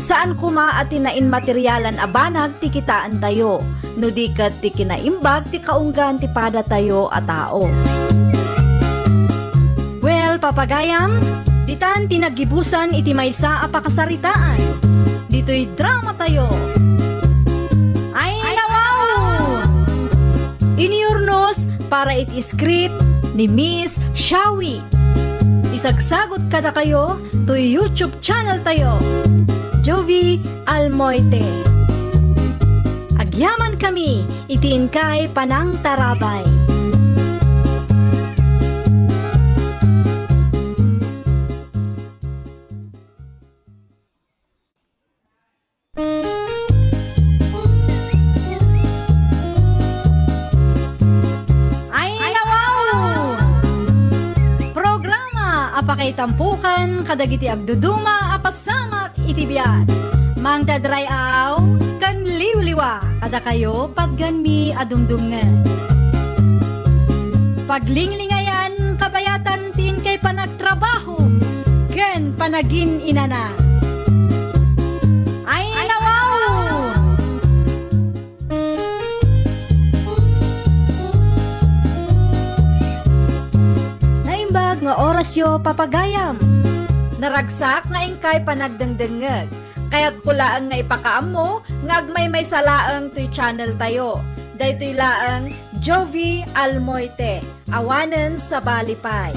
Saan kuma at tinain materyalan abanag ti kitaan tayo, no di kat ti kinaimbag ti kaunggan ti pada tayo a tao. Well, papagayam, ditan tinagibusan iti maysa a pakasaritaan. Dito'y drama tayo. Ay nawaw! Iniurnos para iti script ni Miss Shawi. Isagsagot kada kayo to YouTube channel tayo. Jovi Almoite. Yaman kami, itiin kay Panang Tarabay. Apakay tampukan, kadagiti agduduma, apasamak itibiyat. Mang dadray aw, kan liwliwa, kada kayo pagganmi adumdumngan. Paglinglingayan, kabayatan tin kay panagtrabaho, ken panagin inana. Ay nawaw! Naimbag nga orasyo papagayam. Naragsak nga ingkay panagdengdengeg. Kaya't kulaan nga ipakaam mo, ngagmay may salaang tuy channel tayo. Daytoy laang Jovi Almoite, awanen sa Balipay.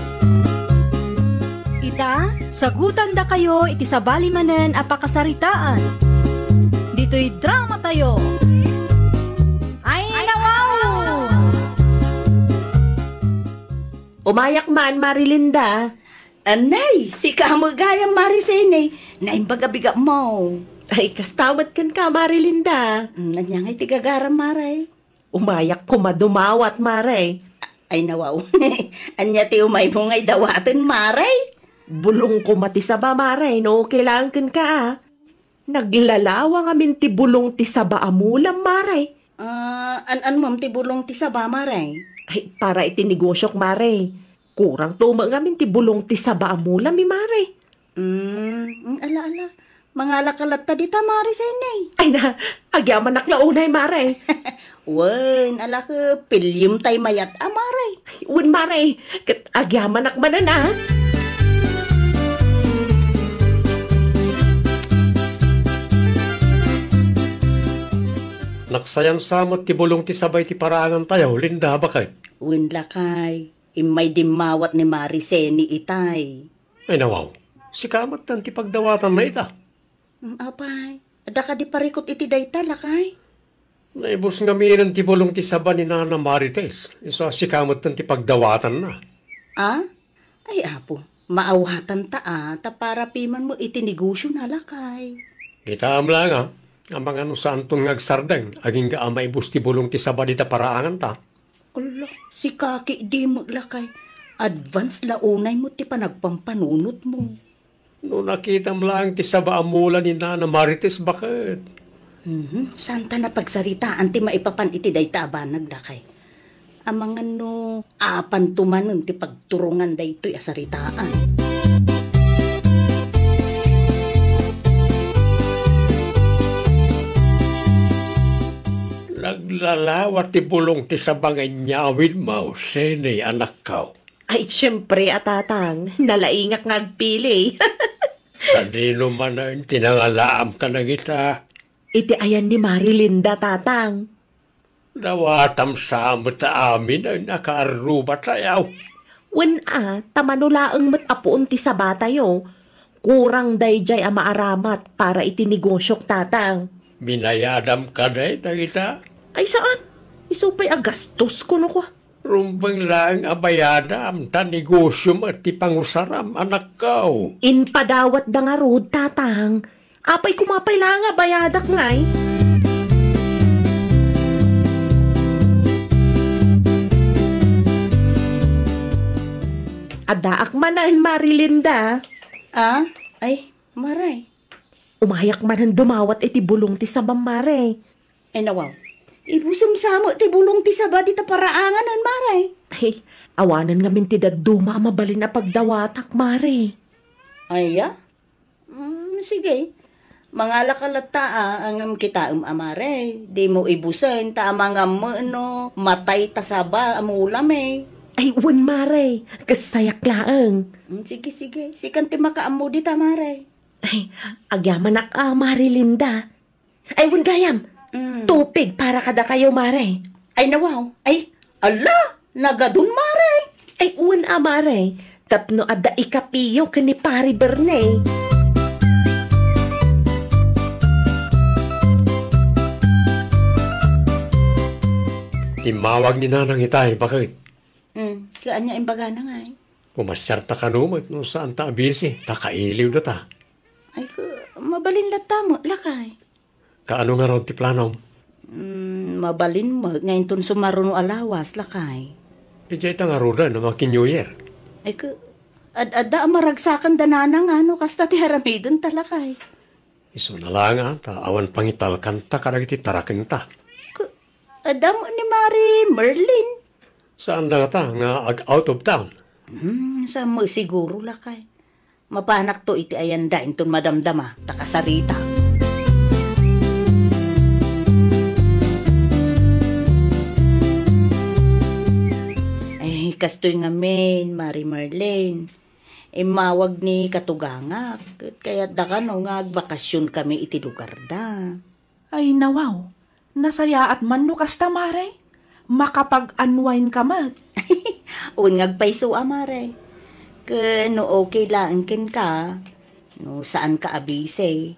Ita, sagutan da kayo iti sa balimanen apakasaritaan. Dito'y drama tayo. Ay nawaw! Umayak man, Marilinda. Anay, si kamagayang Marisene, naimbagabiga mo. Ay, kastawat kan ka, Marilinda. Nanyangay tigagaram, Maray. Umayak ko madumawat, Maray. Ay nawaw, anya ti umay mo ngay dawaten, Maray. Bulong ko mati saba, Maray, no? Kailangan kan ka, ah. Naglalawa nga min ti bulong ti saba amulam, Maray. An ma'am ti bulong ti saba, Maray? Ay, para itinigosyok, Maray. Kurang tuma nga min ti bulong ti saba amulam, Maray. Ala. Mga lakalat ta dita, Marisene. Ay na, agyaman naklaunay, Maray. Wen, ala ka, pilyum tay mayat, Maray. Wen, Maray, kat agyaman nakmanan, ah. Naksayan samot ti bulong ti sabay ti parangan tayo, Linda, bakit? Wen lakay, imay dimawat ni Marisene itay. Ay nawaw, si kamot tan ti pagdawatan na ita. Apay, ada ka di parikot iti dayta lakay. Naibus nga minan ti bulong ti saba ni Nana Marites. Iso si kamot tan ti pagdawatan na. Ay apo, maawatan ta ta para piman mo itinegosyo na lakay. Kita lang ha, ang mga santong ngagsardeng, aging ka maibus ti bulong ti saba ni ta paraangan ta. Ala, si kaki di mo lakay. Advance launay mo ti panagpampanunot mo. No nakita mo lang ti saba amula ni Nana Marites, bakit? Santa na pagsaritaan ti maipapan iti dayta abanag lakay. Amangan no, apan tumanon ti pagturungan daytoy asaritaan. Naglalawat ti bulong ti sabangay nyawin mo, sene anak kao. Ay, siyempre, atatang, nalaingak ngagpili. Kanino man na tinangalaam ka na kita. Iti ayan ni Marilinda, tatang. Nawatam sa amot amin ay nakaaruba tayaw. Wen tamanulaang matapuon ti sabatayo. Kurang dayjay amaaramat para itinigosyok, tatang. Binayadam ka na kita. Ay, saan? Isupay agastos ko no ko. Rumbang lang abayadam, tanegosyo at ti pangusaram, anak kao. Inpadawat da nga rod, tatang. Apay kumapay lang nga bayadak ngay. Adaak manan, Marilinda. Ay, Maray. Umayak manan dumawat iti bulong ti sabam, Maray. Ay nawaw, ibusam samo ti bulong ti saba dita paraanganan, Maray. Ay, awanan nga min ti daduma mabalin na pagdawatak, Maray. Ay, sige. Mga lakalata ang kita Maray. Di mo ibusan ta mga no, matay ta saba amulam eh. Ay, wan, Maray. Kasayak laang. Sige. Sikan ti makaamu dita, Maray. Ay, agyaman Marilinda. Ay, wan gayam. Tupig para kada kayo, Maray. Ay, nawaw. Ay, ala, nagadun, Maray. Ay, wan, Maray. Tapno ada ikapiyo kani Pari Bernay. Imawag ni nanang itay, bakit? Kaya niya imbaga na nga eh. Pumasyar ta kanumot no saan ta abisi, takailiw na ta. Ay, mabalin lata mo, lakay. Kaano nga ron ti planom? Mabalin mo, ngayon tun sumaruno alawas, lakay. Ijay ta nga roda no mga New Year. Ay, ada maragsakan danana nga, no, kasta ti haramidon talakay. Iso na lang ta, awan pangitalkan ta, karag iti tarakin ta. Ada mo ni Mari Merlin. Saan na ta, nga out of town? Sa mo siguro lakay. Mapanak to iti ayanda inton madamdama, takasarita. Ay, kastoy nga men, Mari Marlene. Mawag ni katugangak. Kaya da ka no, nga agbakasyon kami iti lugar da. Ay nawaw, nasaya at man no kasta Mare. Makapag-unwind ka mat. Un ngagpaiso amare. No okay lang ken ka. No saan ka abise.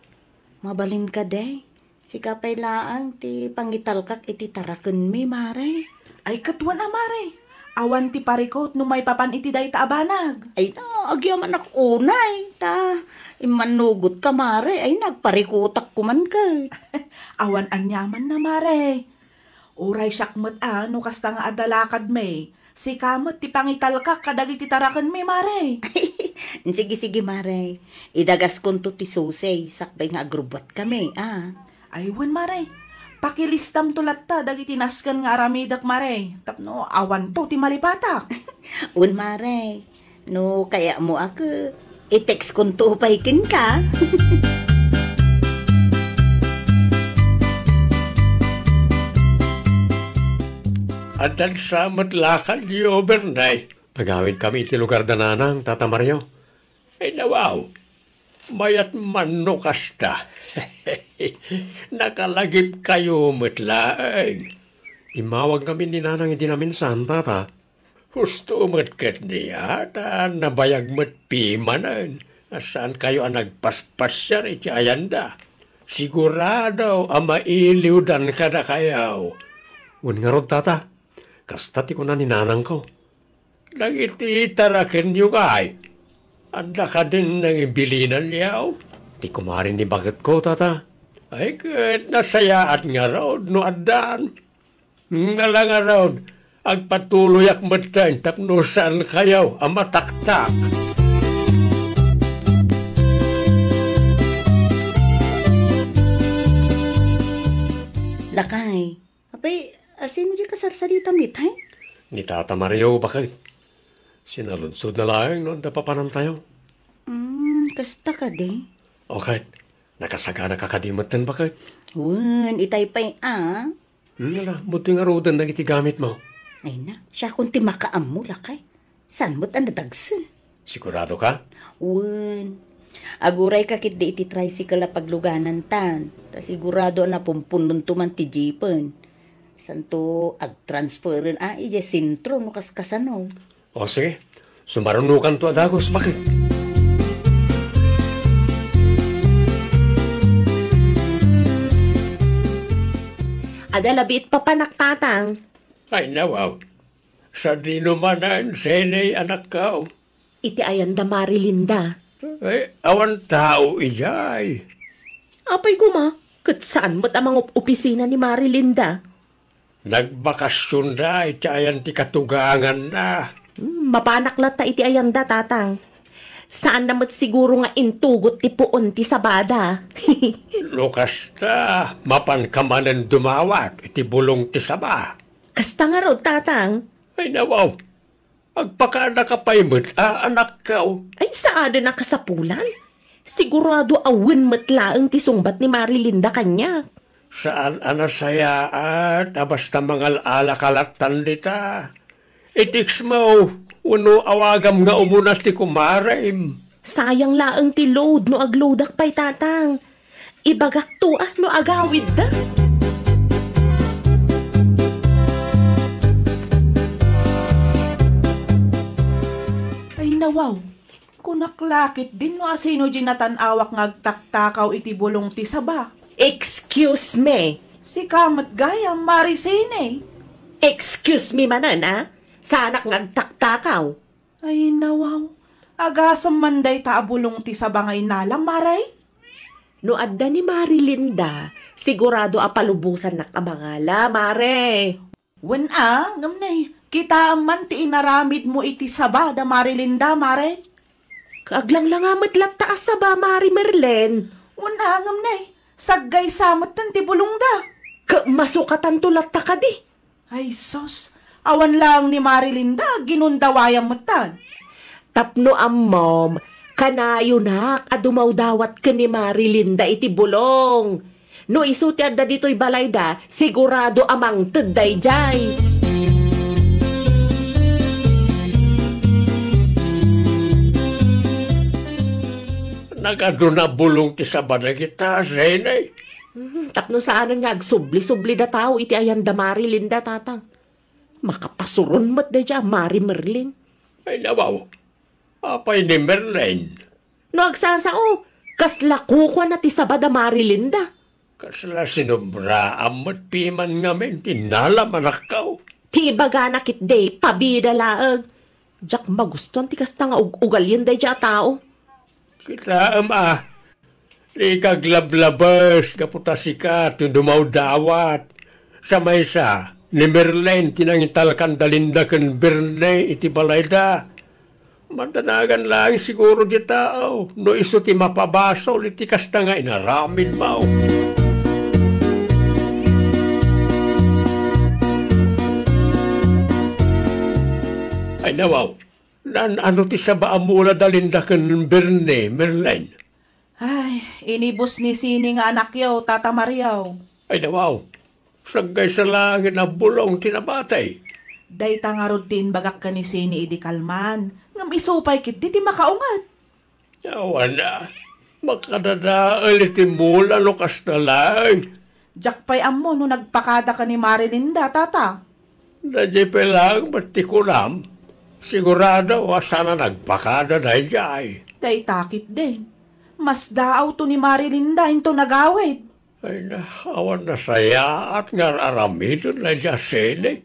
Mabalin ka de. Si kapay laang ti pangitalkak iti taraken mi mare. Ay katwan Mare. Awan ti parikot no may papan iti day ta abanag. Ay ta agyaman ak unay ta. Imanugot ka mare ay nagparikutak kuman ka. Awan anyaman na Mare. Uray sakmet no kasta nga adalakad may. Si kamot ti pangitalkak kadag iti taraken mi Mare. Sige mare. Idagas konto ti susay sakbay nga agrubot kami Ay wan Mare. Pakilistam tulat ta dagiti nasken nga aramidak Mare. Tapno awan to ti malipatak. Un mare. No kaya mo ako i-text konto paikin ka. Adan sa matlakan di overnight. Nagawin kami iti lugar da nanang, Tata Mario. Ay nawaw, mayat manno kasta. Nakalagip kayo matlaang. Imawag kami ni nanang iti namin san, Tata. Gusto matkat niya, nabayag matpimanan. Saan kayo ang nagpaspas yan iti ayanda? Sigurado ang mailiw dan kada kayaw. Un nga ron, Tata. Kasta ti ko na ninanang ko. Nagiti taraken yung ay. Anda ka din ng ibilinan niyaw. Ti kumarin ni bakit ko, Tata. Ay, nasayaan nga raw, no adan. Nga lang nga raw, agpatuloy ak matan, tapno saan kayaw, ang mataktak. Lakay, apay, sino di kasarsalita mit, hay? Ni Tata Mario, bakit? Sinalunsod na lang noon napapanan tayo. Kasta ka de. Okay, nakasagana ka kadimatan, bakit? Itay pa'y Nala, buti nga rodan na iti gamit mo. Ay na, siya kung ti makaam mo, lakay. San mo't ang natagsan? Sigurado ka? Aguray ka kit di iti tricycle na pagluganan tan. Ta sigurado na pumpunun tuman ti jeepon. Santo ag-transferin ije sintro no kaskasano. O sige, sumarunukan to adagos, bakit? Adalabit pa panaktatang. Ay nawaw, sa di numanan, senay anak ka. Iti ayanda Mari Linda. Ay, awan tao ijay. Apay ko ma, kat saan mo't ang mga opisina ni Mari Linda? Nagbakasyon na, itayan ti katugangan na. Mapanak lata iti ayanda tatang. Saan namat siguro nga intugot ti puon ti sabada? Lukas na, mapan ka manan dumawat, iti bulong ti saba. Kasta nga raw tatang. Ay nawaw, agpakada ka paimot, anak ka. Ay saada na kasapulan. Sigurado awin matlaang ti sungbat ni Mari Linda kanya. Saan anasaya at basta mga alakalatan dita. Itiks mo, uno awagam nga umunas ti kumarim. Sayang laang ti load no aglodak pa'y tatang. Ibagak to no agawid da. Ay nawaw, kunaklakit din no asino jinatan awak ngagtaktakaw iti bulong ti saba. Excuse me. Si kamat gayam Marisine. Excuse me manan, ha? Sanak ngagtaktakaw. Ay nawaw, agasam manday taabulong ti sabangay nalang, maray. No adda ni Marilinda, sigurado apalubusan na kamangala, mare. Wen ngamnay, kita man ti inaramid mo iti sabada, Marilinda, mare. Kaaglang lang amat taas sa ba, Mari Merlen? Wen ngamnay, saggay samot tan ti bulong da. Masukatan tulat ta ka di. Ay sos, awan lang ni Marilinda, ginundawayang matan. Tapno mom, kanayo nak, adumaw dawat ka ni Marilinda iti bulong. No isuti adda dito'y balayda, sigurado amang tedday jay. Nagado na bulong ti sabada kita, Senay. Tapno saan nga agsubli-subli da tao iti ayan da Marilinda tatang. Makapasuron mo't da dya, Mari Merlin. Ay nawaw, apay ni Merlin. No agsasao, kasla kukwa na ti sabada Marilinda. Kasla sinubra amat piman ngamin, tinala manakaw. Ti baga nakit day, pabida laag. Jak magustuhan ti kasta nga ugalyin day dya tao. Kita di kaglablabas, kaputa sikat, yung dumaw dawat. Sa maysa, ni Merlin, tinangital kan dalinda kan Berne, iti balayda. Matanagan lang siguro di tao, no iso ti mapabasol, iti kasta nga inaramid mao. Ay nawaw, ano ti sa baamula dalinda kan Berne, Merlin? Ay, inibus ni Sini nga anak yaw, Tata Mariaw. Ay nawaw, sagay sa langit na bulong tinabatay. Day tangarod tin bagak ka ni Sini idi kalman. Ngam isupay kit di makaungat. Yawan na, makadadaal iti mula lukas na lang. Jakpay ammo no nagpakada ka ni Marilinda, Tata. Nadya pa lang, matikulam. Sigurado, sana nagpakada na jay. Day takit din. Mas daaw to ni Marilinda into nagawid. Ay awan na saya at nga aramidon na dya sinig.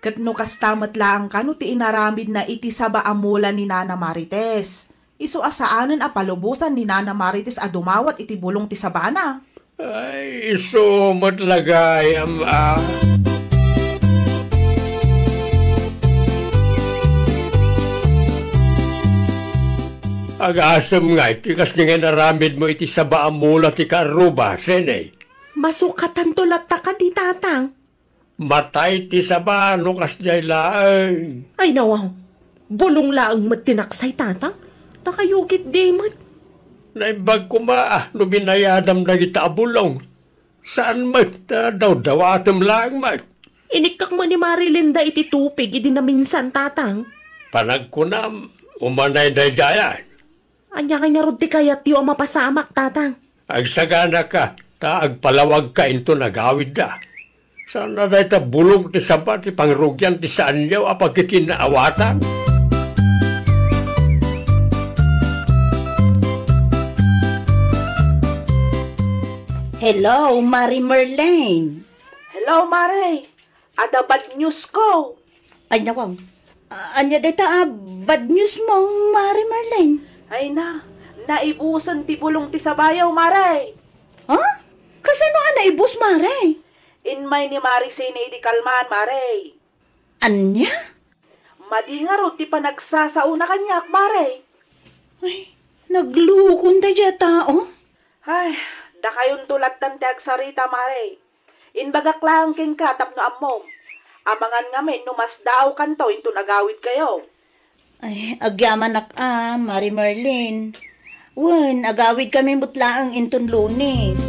Kat no kastamat lang ka no ti inaramid na iti saba amula ni Nana Marites. Isu asaanan apalubusan ni Nana Marites adumawat iti bulong ti sabana. Ay, iso matlagayAg-asam nga, iti kas nga naramid mo iti sabaang mula ti karuba, Senay. Masukatan tulat ta ka di tatang. Matay ti saba, no kas jay laang. Ay nawaw, bulong laang mat tinaksay tatang. Takayukit di mat. Naimbag ko no binayadam na kita abulong. Saan mat, daw dawatam lang mat. Inikak mo ni Marilinda iti tupig, idi na minsan tatang. Panag ko na, umanay na jayan. Anya rod ti kayat tiyo ang mapasamak, tatang. Agsagana ka, agpalawag ka into nagawid da. Sana na ita bulong ti sabat, ti pangrugyan ti saan niyaw apag kikinaawatan. Hello, Mari Merlin. Hello, Mare. Ada bad news ko. Ay nawaw, anya dita bad news mo, Mari Merlin. Ay naibusan ti bulong ti sabayaw, Mare. Ha? Kasano naibus, Mare? Inmay ni Mari Sini di kalman, Mare. Anya? Madingaro ti panagsasauna kanyak, Mare. Ay, naglukon da dya tao. Ay, da kayon tulat tan ti agsarita, Mare. Inbagak lang kin ka tapno ammom. Amangan nga men numas daw kanto into nagawid kayo. Ay, agyaman Mari Merlin. Wen, agawid kami mutlaang inton Lunes.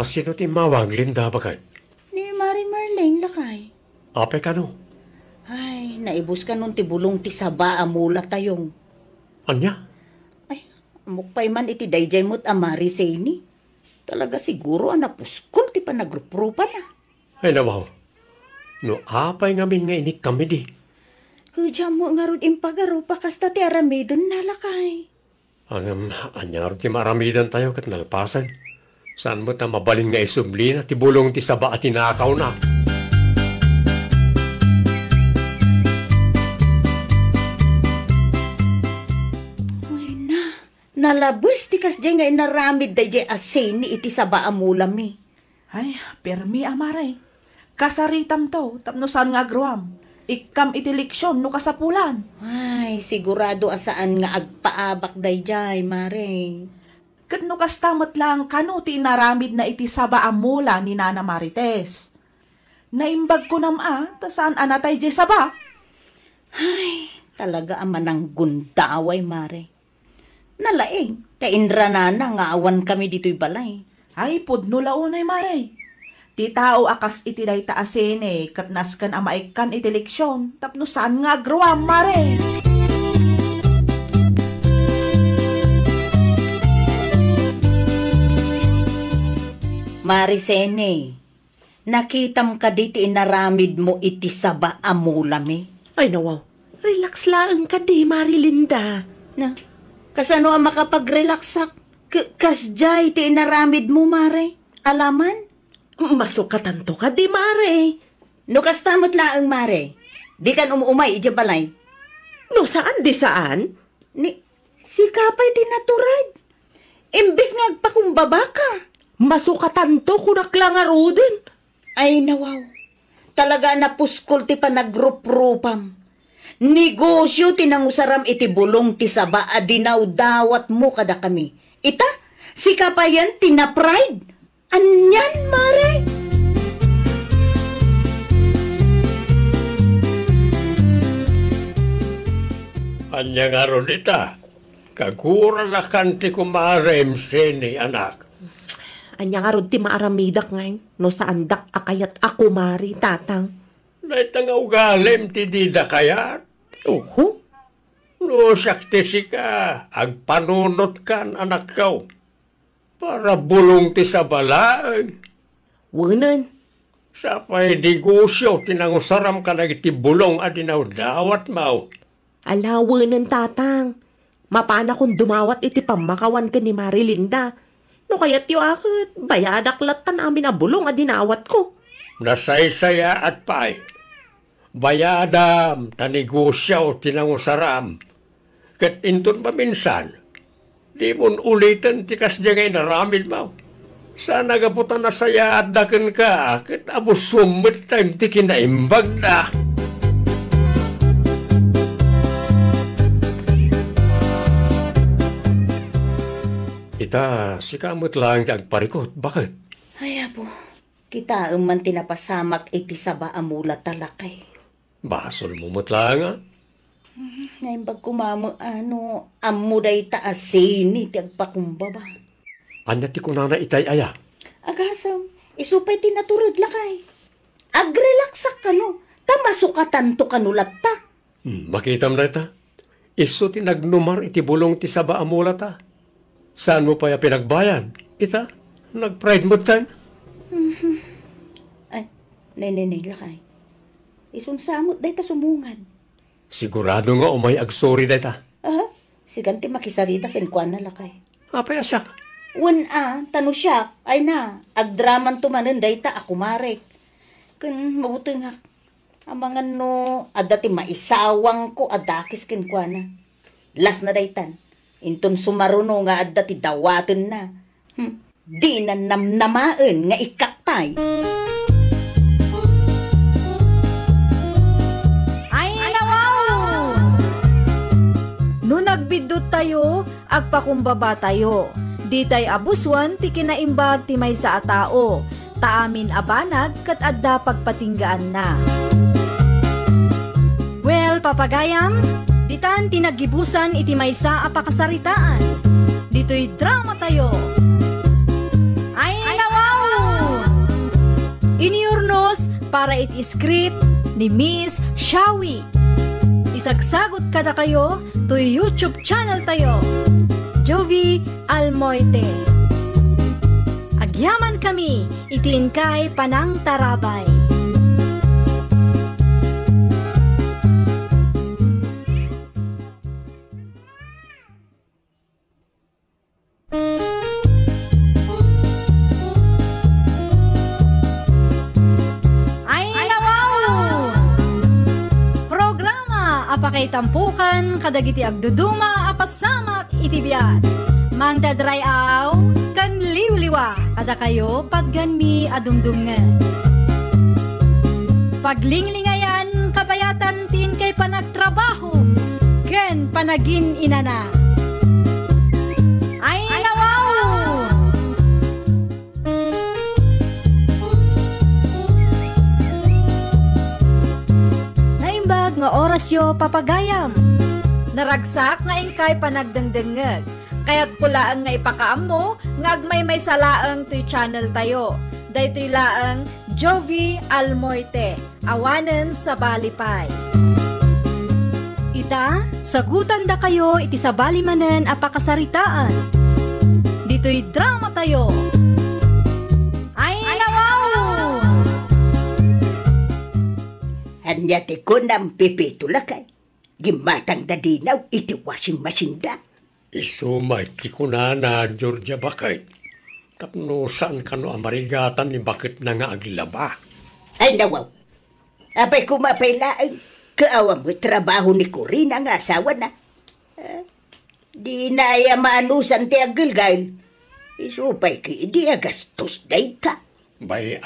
Sino ti mawang Linda bakat? Ni Mari Merlin lakay. Ape ka no? Ay, naibus ka nun ti bulong ti saba amula tayong. Anya? Ay, amukpay man iti dayjay mo't Mari Sini. Talaga siguro anapuskol ti panagrupropa na. Ay nawaw, no apay ngamin nga inik kami di. Kudya mo nga rod impagaro pa kasta ti aramidon nalakay. Anyar ti maramidan tayo kat nalpasan. Saan mo ta mabalin nga isubli na ti bulong ti saba at tinakaw na. Ay na, nalabos ti kas dyan nga inaramid da dyan asin ni iti saba amulam mi. Ay, permi amaray. Kasaritam to, tapno saan nga agruam. Ikam iti leksyon no kasapulan. Ay, sigurado asaan nga agpaabak day jay, mare. Kat no kastamot lang kano ti inaramid na iti saba amula ni Nana Marites. Naimbag ko ta saan anatay jay saba? Ay, talaga aman ang gundaway, mare. Nalaing, kainranana nga awan kami dito'y balay. Ay, pudno launay mare. Ti tao akas iti day taasin kat naskan amaikan iti leksyon, tapno saan nga agruam, mare. Marisene, nakitam ka diti inaramid mo iti saba amulami. Ay nawaw, relax lang ka di, Marilinda. Na, kasano ang makapag-relaxak? Kasjay iti inaramid mo, mare. Alaman? Masukatan to ka di, Mare. No kastamot laang, mare. Di kan umuumay iti balay. No saan di saan? Ni, si kapay tinaturad. Imbes nga agpakumbaba ka. Masukatan to kunaklangar din. Ay, nawaw. Talaga napuskol ti panagrup-rupam. Negosyo tinangusaram iti bulong ti saba adinaw dawat mo kada kami. Ita, si kapayan tinapride. Anyan, mare? Anya nga ron ita. Kagura na kanti kumarem sini, anak. Anya nga ron ti maaramidak ngayon. No saan dak akayat ako, Mari, tatang. Naita nga ugalim ti dida kayat. Oho? No sakti si ka. Agpanunot kan, anak kaw. Para bulong ti sa balag. Wanan. Sa pa'y negosyo, tinangusaram ka na iti bulong adinaw dawat mau. Alawanan, tatang. Mapana kung dumawat iti pamakawan ka ni Marilinda. No kaya't yu akit, bayadak tan amin na bulong adinawat ko. Nasaysaya at pa'y. Bayadam, tanegosyo, tinangusaram. Kat intun paminsan. Di mon ulitin ti kasdya ngay naramid mo. Sana gaputan na saya at daken ka, kat abos sumit time ti kinaimbag na. Ita, si kamot lang agparikot. Bakit? Ay, apo. Kita man tinapasamak iti saba amula talakay. Basol mo lang nga. Naimbag kumamo, amuday taasin iti agpakumbaba. Anya ti kunana itay aya. Agasam, isupay tinaturod lakay. Agrelaksak kano, tamasukatan to kanulat ta. Makitam na ita. Iso ti nagnumar iti bulong ti saba amula ta. Saan mo pa ya pinagbayan? Ita, nag-pride mo tan. Ay, nenenay lakay. Isunsamot day ta sumungad. Sigurado nga umay agsorry day ta. Aha, siganti makisarita kenkwan na lakay. Apay asyak. Tano siya, ay na, agdraman tumanen day ta ako marek. Kun mabuti nga, amangan no, adati maisawang ko adakis kenkwana. Las na day tan, inton sumaruno nga adati dawaten na. Di na namnamaan nga ikakpay. Nagbidot tayo, agpakumbaba tayo. Di tay abuswan, ti kinaimbag ti may sa atao. Taamin abanag, kat adda pagpatinggaan na. Well, papagayam, ditan tinagibusan iti may sa apakasaritaan. Dito'y drama tayo. Ay, nawaw! Iniurnos para iti script ni Miss Shawi. Isagsagot kada kayo to YouTube channel tayo, Jovi Almoite. Agyaman kami, itingkay panang tarabay. kay tampukan kadagiti agduduma apasamak iti biat. Mangdadrayaw kan liwliwa kada kayo pagganmi adumdumngan. Paglinglingayan kabayatan tin kay panagtrabaho ken panagin inana. Ay nawaw! Naimbag nga orasyo papagayam. Naragsak nga ingkay panagdengdengeg. Kaya't pulaan nga ipakaam mo, ngagmay may salaang to'y channel tayo. Daytoy laang Jovi Almoite, awanen sa Balipay. Ita, sagutan da kayo iti sa balimanen apakasaritaan. Dito'y drama tayo. Ay nawaw! Anya ti ko nam pipitulakay. Gimatang dadinaw iti washing machine da. Isumay ti ko na Georgia bakay. Tapno saan ka no amarigatan ni bakit na nga aglaba? Ay nawaw. Abay kumapailaan. Kaawa mo trabaho ni Corina nga asawa na. Di na ay maanusan ti agilgail. Isupay ki di agastos day ka. Bay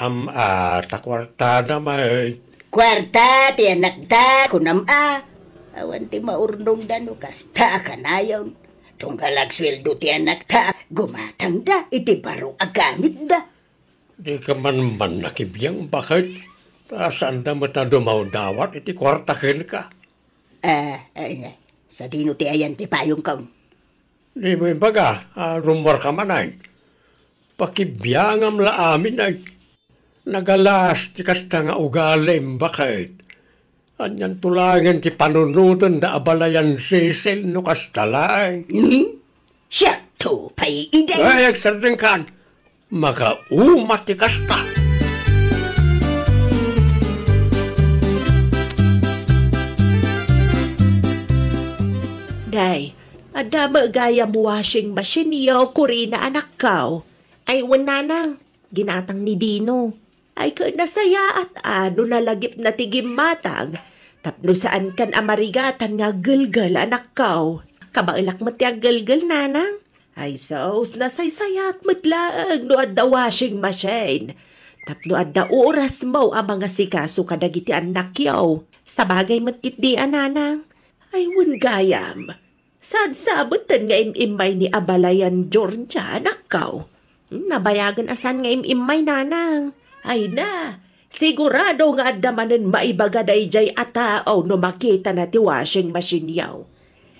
takwarta na may... Kwarta ti anak ta kunam awan ti maurnong da no kasta kanayon. Tunggalag sweldo ti anak ta, gumatang da, iti baro agamit da. Di ka man nakibiyang bakit? Saan da mo na dumawdawat, iti kwartakin ka? Sa dino ti ayan ti payong kaun. Di mo imbaga, rumor ka man ay. Pakibiyangam la amin ay. Nagalas ti kasta nga ugalim bakit? Anyan tulangan ti panunutan da abalayan sisel no kastalay. Siya to pay iday. Ay, agsadin kan. Makaumat ti kasta. Day, ada magaya mo washing machine yaw Corina anak kaw. Ay wananang, ginatang ni Dino. Ay ka nasaya at nalagip na tigim matang. Tapno saan kan amarigatan nga gulgal anak kaw. Kabailak mo tiya gulgal nanang. Ay sos nasaysayat matlaang no adda washing machine. Tapno adda oras mo ang mga sikaso kadagiti anak yaw. Sabagay matkit di ananang. Ay wun gayam. Saan sabutan nga imimay ni abalayan Georgia anak kaw. Nabayagan asan nga imimay nanang. Ay na, sigurado nga adamanan maibagaday jay atao no makita na ti washing machine yaw.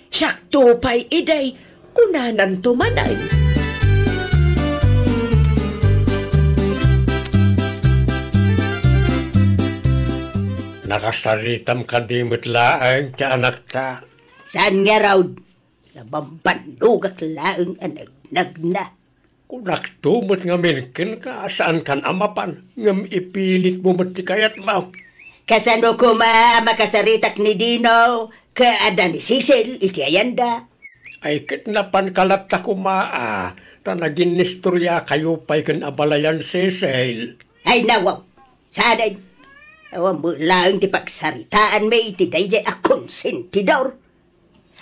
Sakto pa'y iday, kunanan tumanay. Nakasaritam ka di mutlaang ti anak ta. Saan nga raw? Nabambanugak laang anag na. Kung naktumot nga milkin ka, saan kan amapan? Ngam ipilit mo mati kayat mo. Kasano ko makasaritak ni Dino, kaada ni Cecil, iti ayanda. Ay kitnapan kalat ta ta naging nistorya kayo pa'y kan abalayan Cecil. Ay nawaw, saday. Awan mo lang ti pagsaritaan may iti dayjay akong sentidor.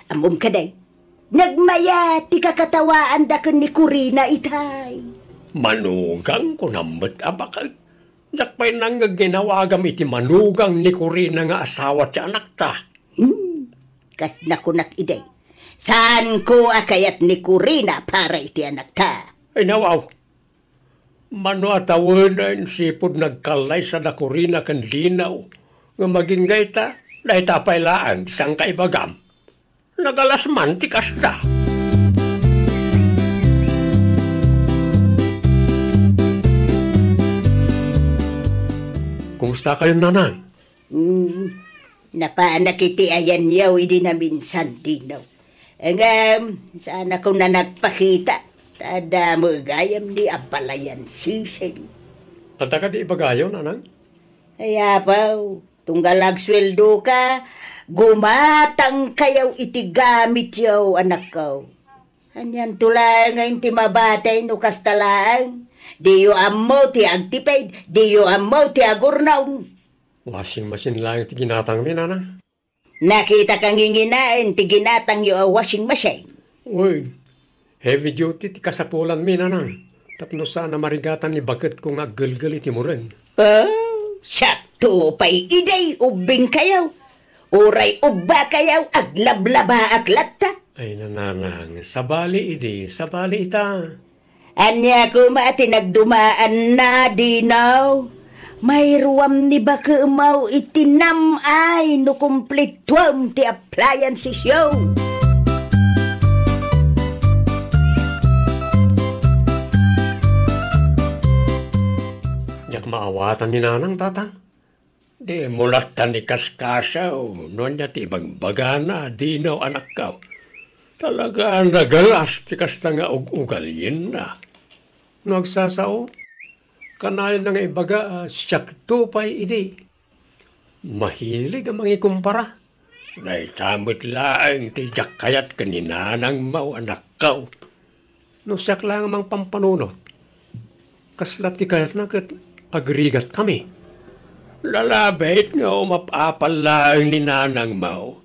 Amom ka day. Nagmaya, ti kakatawaan da kan ni Corina itay. Manugang ko nambat abakal. Dakpay nang ginawagam iti manugang ni Corina nga asawa ti anak ta. Kas nakunak iday. Saan ko akayat ni Corina para iti anak ta? Ay nawaw. Mano atawanan sipod nagkalay sa na Corina kan linaw. Nga maging gayta, naitapay laan isang kaibagam. Nagalas man ti kasta. Kumusta kayo nanay? Napaanak iti ayan yaw idi na minsan dinaw. Sana kung na nagpakita, tada mo gayam ni abalayan sisig. Anta ka di ibagayaw nanay? Ay apaw, tunggalag sweldo ka, gumatang kayaw iti gamit yaw anak ko. Anyan tulay ngayon ti mabatay no kastalaan. Di yu ammo ti agtipid, di yu ammo ti agurnaw. Washing machine lang iti ginatang ni nanay. Nakita kang hinginain, tiginatang yung washing machine. Uy, heavy duty ti kasapulan mi nanang. Tapno sana marigatan ni bakit kung aggalgal iti mo rin. Oh, sakto pa'y iday ubing kayaw. Uray ubba kayaw, aglablaba aklatta. Ay nananang, sabali ita. Anya ko mati nagdumaan na dinaw. May ruwam ni baka mau itinam ay no kumplituam ti appliances yo. Yak maawatan ni nanang tatang. Di mulat ta ni kaskasaw. Noon niya ti bagbagana, dinaw anak ka. Talaga nagalas ti kasta nga ugalyin na. Nagsasao, kanayon na nga ibaga, siyakto pa'y idi. Mahilig ang mga ikumpara. Dahil tamot laang ti jakayat kaninanang mau anak kao. No siyak lang mang pampanunot. Kaslat ti kayat na kat agrigat kami. Lalabait nga umapapal laang ni nanang mau.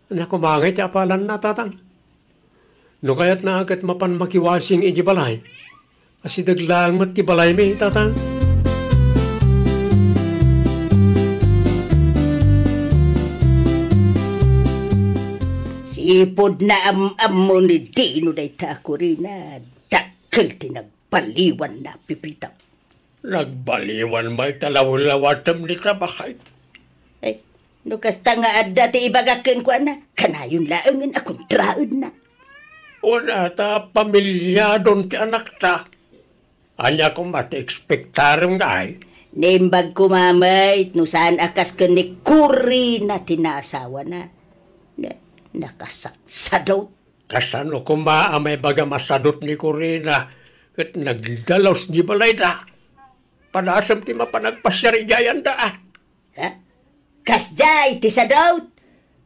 Nakumangay ti apalan na tatang. No kaya't na agad mapan makiwasing iji balay. Kasi daglang mat ti balay may tatang. Sipod na am-am ni Dino day tako rin na dakil tinagpaliwan na pipitaw. Nagbaliwan may talaw-lawatam ni tabakay. Ay, no kasta nga adda ti ibagakin ko na, kanayon laangan akong traod na. Una ta pamilyadon ti anak ta. Anya kong mati-expectarong nga ay. Nimbag ko mamay, no saan akas ka ni Kuri na tinaasawa na. Nakasaksadot. Kasano kung maamay baga masadot ni Corina at nagdalos ni balay na. Panasam ti mapanagpasyarigayan da. Ha? Kasjay, ti sadot.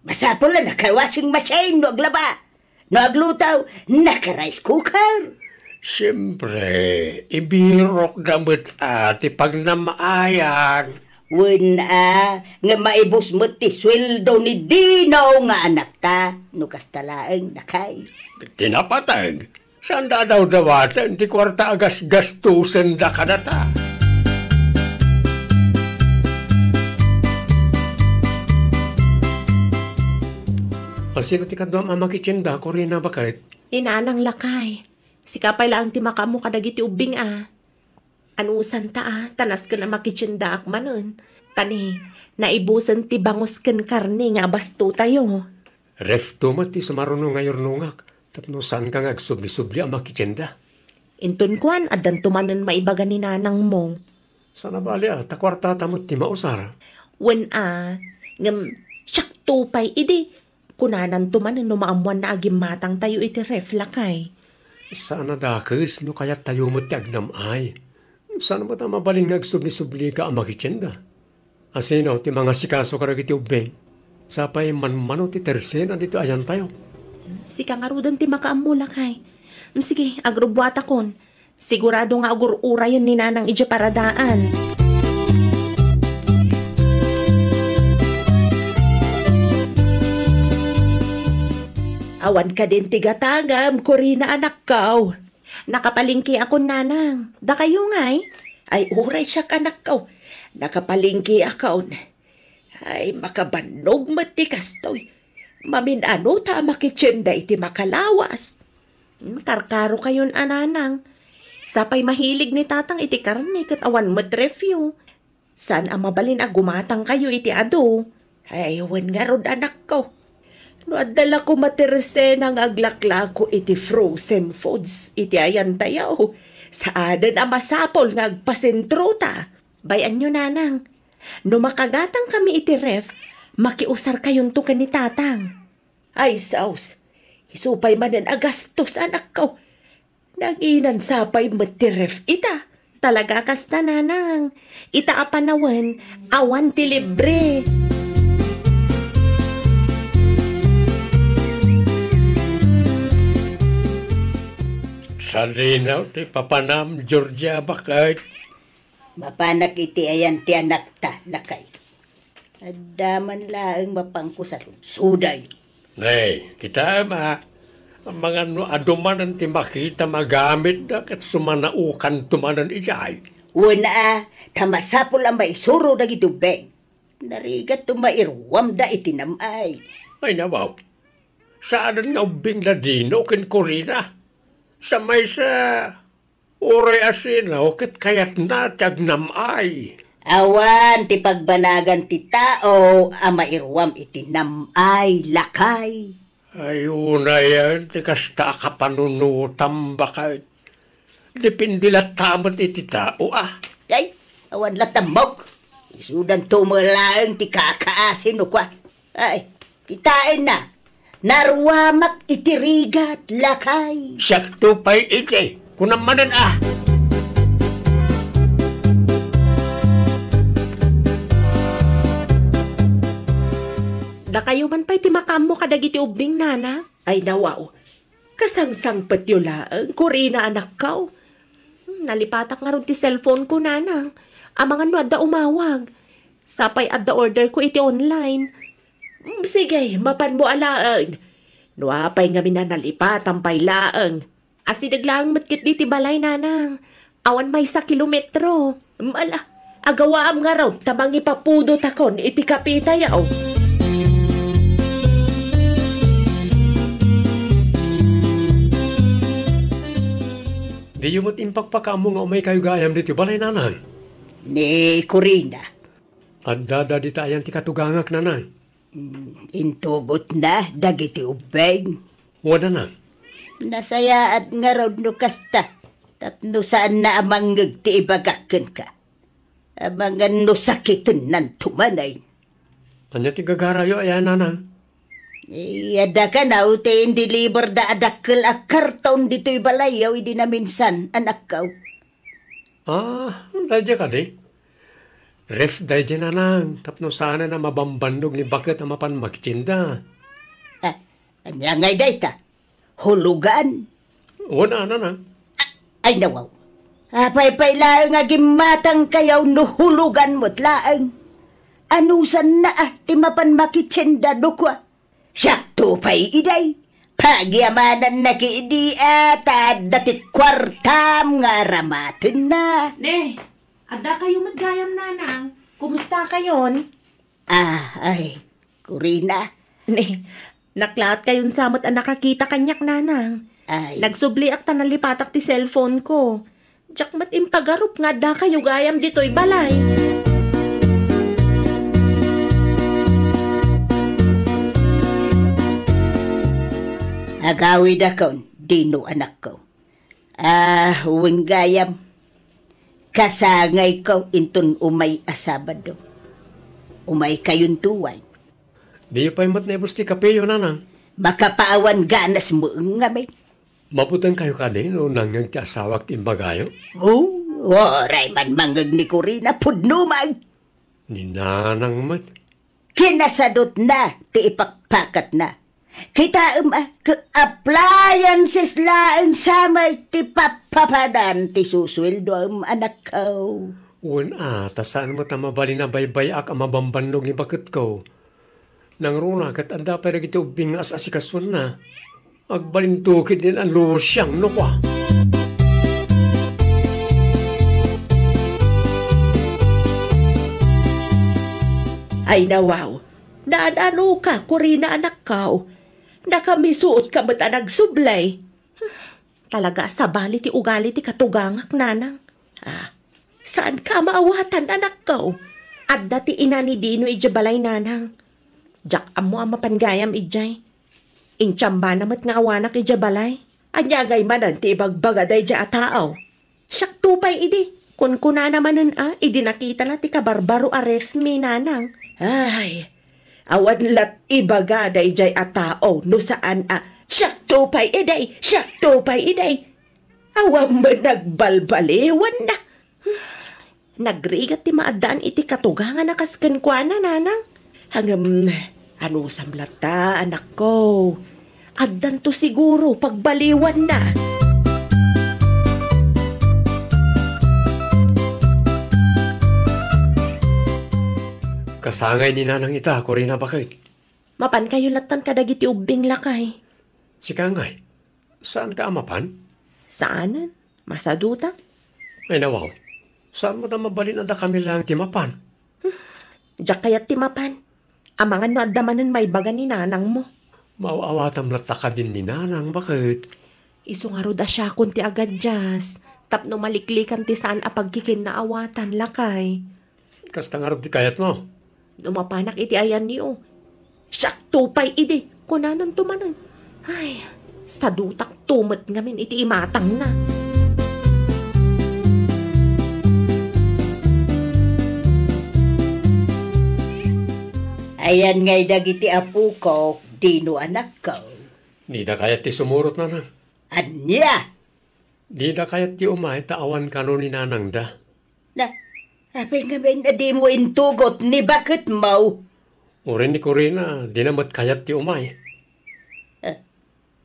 Masapol na nakawashing machine, no aglaba. No aglutaw, naka-rice cooker. Siyempre, ibirok damit ati pag namaayan. Wala, nga maibos mo ti sweldo ni Dino nga anak ta. No kastalaang nakay. Tinapatag. Saan da daw dawatan ti kwarta agas gastusen da kanata. Sino ti kadwam amakitsinda, Corina bakit? Ninanang lakay. Sikapay lang ti makamu kadagiti ubing Anusan ta tanas ka na makitsinda akmanon. Tani, naibusan ti bangos ken karne nga basto tayo. Ref tumat ti sumaruno ngayon nungak. Tapno saan ka nga agsubli-subli ang makitsinda? Inton kuan, adan tumanan maibaga ni nanang mo. Sana bali takwarta tamot ti mausar. Wen ngam siyak tupay idi. Kunanan tumanan no maamuan na agim matang tayo iti ref lakay. Sana dakes no kaya tayo mo ti agnam ay. Sana mo ta mabalin nga agsubli-subli ka ang makitsinda. Asino ti mga sikaso karag iti ubeng. Sapay manmano ti tersena dito ayan tayo. Sika nga rudan ti makaamu lakay. Sige, agrubwata kon. Sigurado nga agur-ura yun ni nanang ije paradaan. Awan ka din tigatagam, Corina anak kaw. Nakapalingki ako nanang. Da kayo nga'y? Ay uray siya anak kaw. Nakapalingki ako. Ay makabanog matikas to'y. Maminano ta makitsyenda iti makalawas. Karkaro kayon ananang. Sapay mahilig ni tatang iti karne kat awan matrefyo. San ang mabalin gumatang kayo iti ado? Ay wan nga rod anak ko. No adala ko materesena nga aglaklako iti frozen foods iti ayan tayo. Saadan ang masapol nga agpasentro ta. Bayan nyo nanang. No makagatang kami iti ref, makiusar kayon to ka ni tatang. Ay saus, isupay manan agastos anak ko. Nanginan sapay mati ref ita. Talaga kasta nanang. Ita apanawan, awan ti libre. Salinaw ti papanam, Georgia bakit? Mapanak iti ayan ti anak ta, lakay. Adaman laang mapangko sa suday. Nay, kita ang mga adumanan ti makita magamit na kat sumanaukan tumanan ijay. Una, tamasapol ang maisuro na gitubeng. Narigat tumairwam da itinamay. Ay nawaw, saan nga ubing ladino kin Corina? Sa may sa oray asinaw kat kayat na tagnamay. Awan ti pagbanagan ti tao, ang mairwam itinamay lakay. Ayun na yan, ti kasta ka panunutam baka dipindilat tamat iti tao Ay, awan latamok. Isudan tumulaang ti kakaasin o kwa. Ay, kitain na. Narwamak itirigat lakay. Sakto pa'y iti, kunamanan Da kayo man pa'y timakam mo kadagiti ubing, nana. Ay nawaw, kasangsang patyulaang, Corina anak kao. Nalipatak nga ron ti cellphone ko, nanang. Amangan no adda umawag. Sapay adda order ko iti online. Sige, mapan mo alaan. Nuapay nga minanalipat pay laang. Asidaglaang matkit di ti balay, nanang. Awan may sa kilometro. Mala, agawaam nga raw, tamang ipapudo takon iti kapitayaw. Di yung impakpakamo nga umay kayo gayam dito balay nanay. Ni Corina, At dada di tayan ti katugangak nanay. intugot na dagiti ubeng. Wala na. Nasaya at nga raw no kasta. Tapno saan na amanggag ti ibagakan ka. Amangan no sakitin nan tumanay. Anya ti gagarayo ayan nanay. Iyada ka na ute hindi liber da adakkel a karton dito'y balayaw idi na minsan anak kaw. Dadya ka di. Ref dadya nanang. Tapno sana na mabambandog ni bakit na mapan magtinda. Anya ngay dayta? Hulugan. Wala nanang. Ay nawaw. Apay-pay laang agimatang kayaw no hulugan mo't laang. Anusan na ti mapan makitsinda dukwa. Sakto pa'y iday. Pagyamanan na kiidi at datit kwartam nga ramatin na. Ne, ada kayo magayam, nanang. Kumusta kayon? Ay, Corina. Ne, naklaat kayon samot ang nakakita kanyak, nanang. Ay, Nagsubli ak tanalipatak ti cellphone ko. Diyak mat impagarup nga da kayo gayam dito'y balay. agawid akon, dino anak ko. Huwing gayam. Kasangay ko intun umay asabado. Umay kayon tuway. Di yung pa'y matnebos ti kapeyo nanang. Makapaawan ganas mo nga may. Mabutan kayo ka din o nangang ti asawak ti imbagayo. Oray man mangag ni Corina, pudno mag. Ni nanang mat. Kinasadot na, ti ipakpakat na. Kita appliances laang samay ti papapadan ti susweldo anak ko. Tasaan mo tamabali na baybay-ak ang mabambandog ni bakit ko. Nang runa kat anda pa rin ito ubing as asikaswan na. Agbalintukid din ang lusyang no kwa. Ay nawaw, naanano ka, Corina anak kao. Nakamisuot ka ba't nagsublay? Talaga sa bali ti ugali ti katugangak, nanang. Saan ka maawatan, anak kao? At dati ina ni Dino ijabalay, nanang. Jak amo ang mapangayam ijay. Inchamba namat nga awanak ijabalay. Anyagay manan ti ibagbagaday ja ataaw. Siyak tupay idi. Kun kuna naman idi nakita la ti kabarbaro aref mi, nanang. Ay, awan lat ibagaday jay ataaw no saan siyak tupay iday. Awan ba nagbalbaliwan na? Nagrigat ti maadaan iti katugangan na kaskan kwa na, nanang. Hanggang, ano samlata, anak ko. Addan to siguro, pagbaliwan na. Kasangay ni nanang ita, Corina bakit? Mapan kayo latan kadagiti ubing lakay. Si Kangay, saan ka amapan? Saanan? Masaduta? Ay nawaw, saan mo na mabalin anda kami lang timapan? Diyak kayat timapan. Amangan no adamanan may baga ni nanang mo. Mauawatam lata ka din ni nanang, bakit? Iso nga ro da siya kun ti agad jas. Tapno maliklikan ti saan apagkikin na awatan lakay. Kasta nga rin di kayat mo. Dumapanak iti ayan niyo. Siyak tupay ide. Kunanan tumanan. Ay, sa dutak tumat ngamin iti imatang na. Ayan ngay dagiti apu ko, dino anak ko. Di na kayat ti sumurot nanang. Anya? Di na kayat ti umay taawan ka no ni nanang da. Na, apay ngamin na di mo intugot ni bakit mo? Urin ni Corina, di namat kayat ti umay.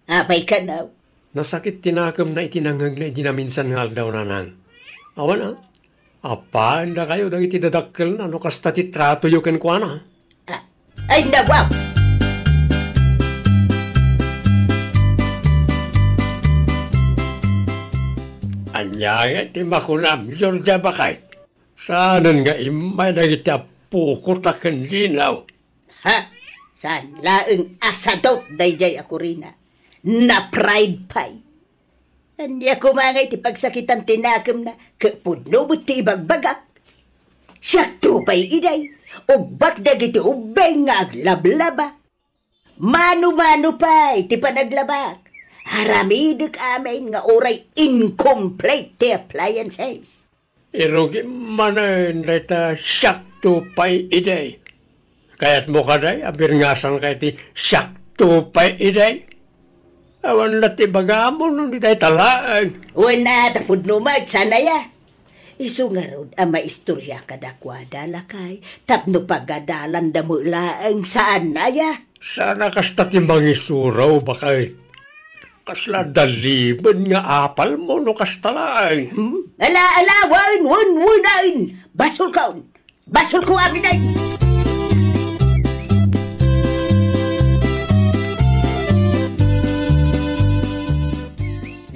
Apay ka na. Nasakit tinakam na itinangag na itinaminsan nga daw nanang. Awan ah. Apa, na kayo dang itidadakkel na no kasta ti trato yu ken kwa na. Ay nawaw! Anya nga ti makunam, Georgia bakay. Saanan nga imay na iti apuko taken linaw. Ha? Saan laeng asadot dayjay ako rin na. Na pride pay. Anya kumangay ti pagsakitan tinakam na kapudno mo ti ibagbagak. Siya tupay iday. Ugbak dagiti ubeng nga aglablaba. Mano-mano pay ti panaglabak. Haramidek amin nga oray incomplete ti appliances. Irugi manan reta syakto pay iday. Kayat mo ka day, abir ngasan kay ti syakto pay iday. Awan na ti bagamon nun di day talaan. Wala tapudno magsanaya. Isu nga rod ang maistorya kadakwada lakay. Tapno pagadalan damo laang saan naya. Sana kasta ti mangisuraw bakay. Kasla daliban nga apal mo no kastalaan. Ala, wun, basol kaon. Basol ko aminay.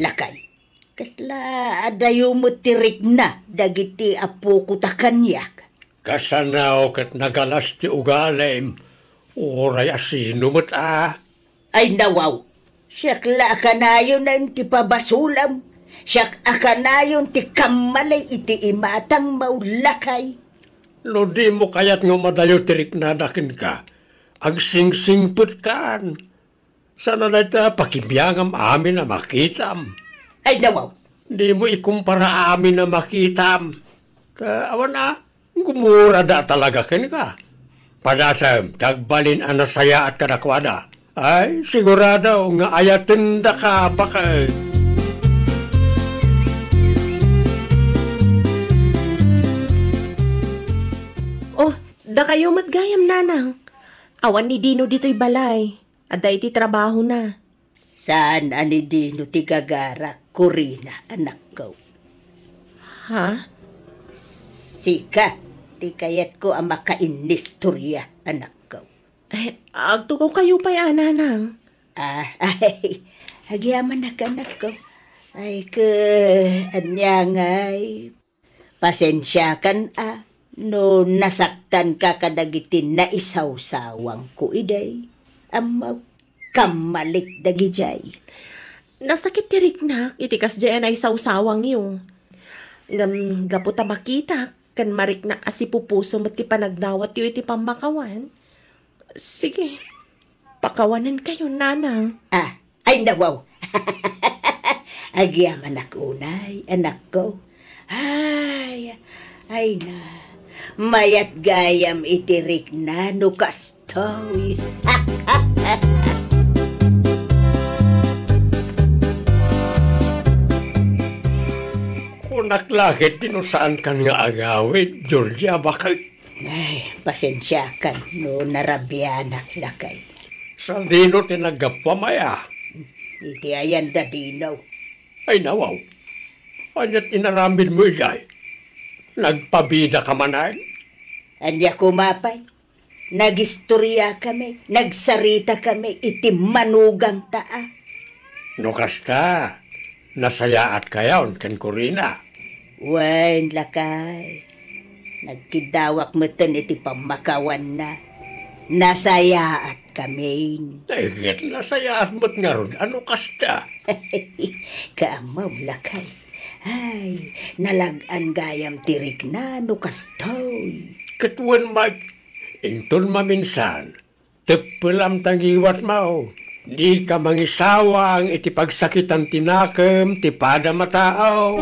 Lakay. Kasla adayo mo tirik na dagiti apo kutakanyak. Kasanaw kat nagalas ti ugalem. Oray asino mo't Ay nawaw, siyak la akanayon na ti pabasulam. Siyak akanayon ti kamalay iti imatang maulakay. No di mo kayat nga madayo tirik na dakin ka. Agsingsingput kan. Sana na ita pakibiyangam amin na makitam. Ay nawaw. Di mo ikumpara amin na makitam. Awan na, gumura da talaga kin ka. Padasam, tagbalin ang nasaya at kadakwada. Ay, sigurado nga ayatin da ka baka. Oh, da kayo matgayam nanang. Awan ni Dino dito'y balay. Ada iti trabaho na. Saan ani dino ti gagara, Corina, anak ko? Ha? Sika, ti kayat ko ang makainistorya, anak ko. Agtukaw kayo pa'y nanang. Ay, agyaman na ka, anak ko. Ay, anyang ay, pasensya kan no nasaktan ka kadagitin na isawsawang ko iday. Amaw, kamalik dagijay. Nasakit tirik na, itikas dyan ay sawsawang yung. Gaputa makita, kan marik na kasi pupuso mo ti panagdawat yung iti pambakawan. Sige, pakawanan kayo, nanang. Ay nawaw. Agyaman ako unay, anak ko. Ay na. Mayat gayam itirik na no kastoy. Naklakit dino saan kan nga agawin, Georgia, bakal. Ay, pasensya kan, no narabyanak lakay. Sa dino tinagapamaya. Iti ayan da dinaw. Ay nawaw. Anyat inaramin mo iyay. Nagpabida ka manay. Anya kumapay. Nagistorya kami, nagsarita kami, iti manugang taa. No kasta, nasayaat kayaon ken Corina. Wain lakay. Nagkidawak mo iti pamakawan na. Nasayaat kami. Dahil nasayaat mo't nga ron, ano kasta? Kaamaw lakay. Ay, nalagan gayam tirik na no kastoy. Katuan Ington maminsan, tepelam tangiwat mau. Di ka mangisawang iti pagsakitan tinakem, ti pada matao.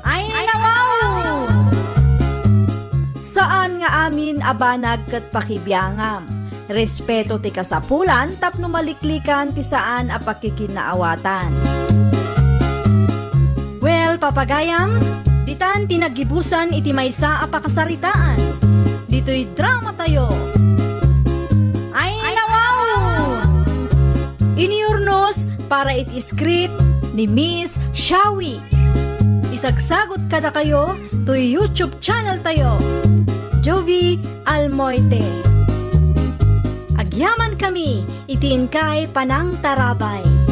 Ay nawaw! Saan nga amin abanag ket pakibiyangam? Respeto ti kasapulan tapno maliklikan ti saan a pakikinaawatan. Well, papagayam, ditan tinagibusan iti maysa a pakasaritaan. Dito'y drama tayo. Ay nawaw! Iniurnos para iti script ni Miss Shawi. Isagsagot kada kayo to YouTube channel tayo. Jovi Almoite. Agyaman kami, itiin kay Panang Tarabay.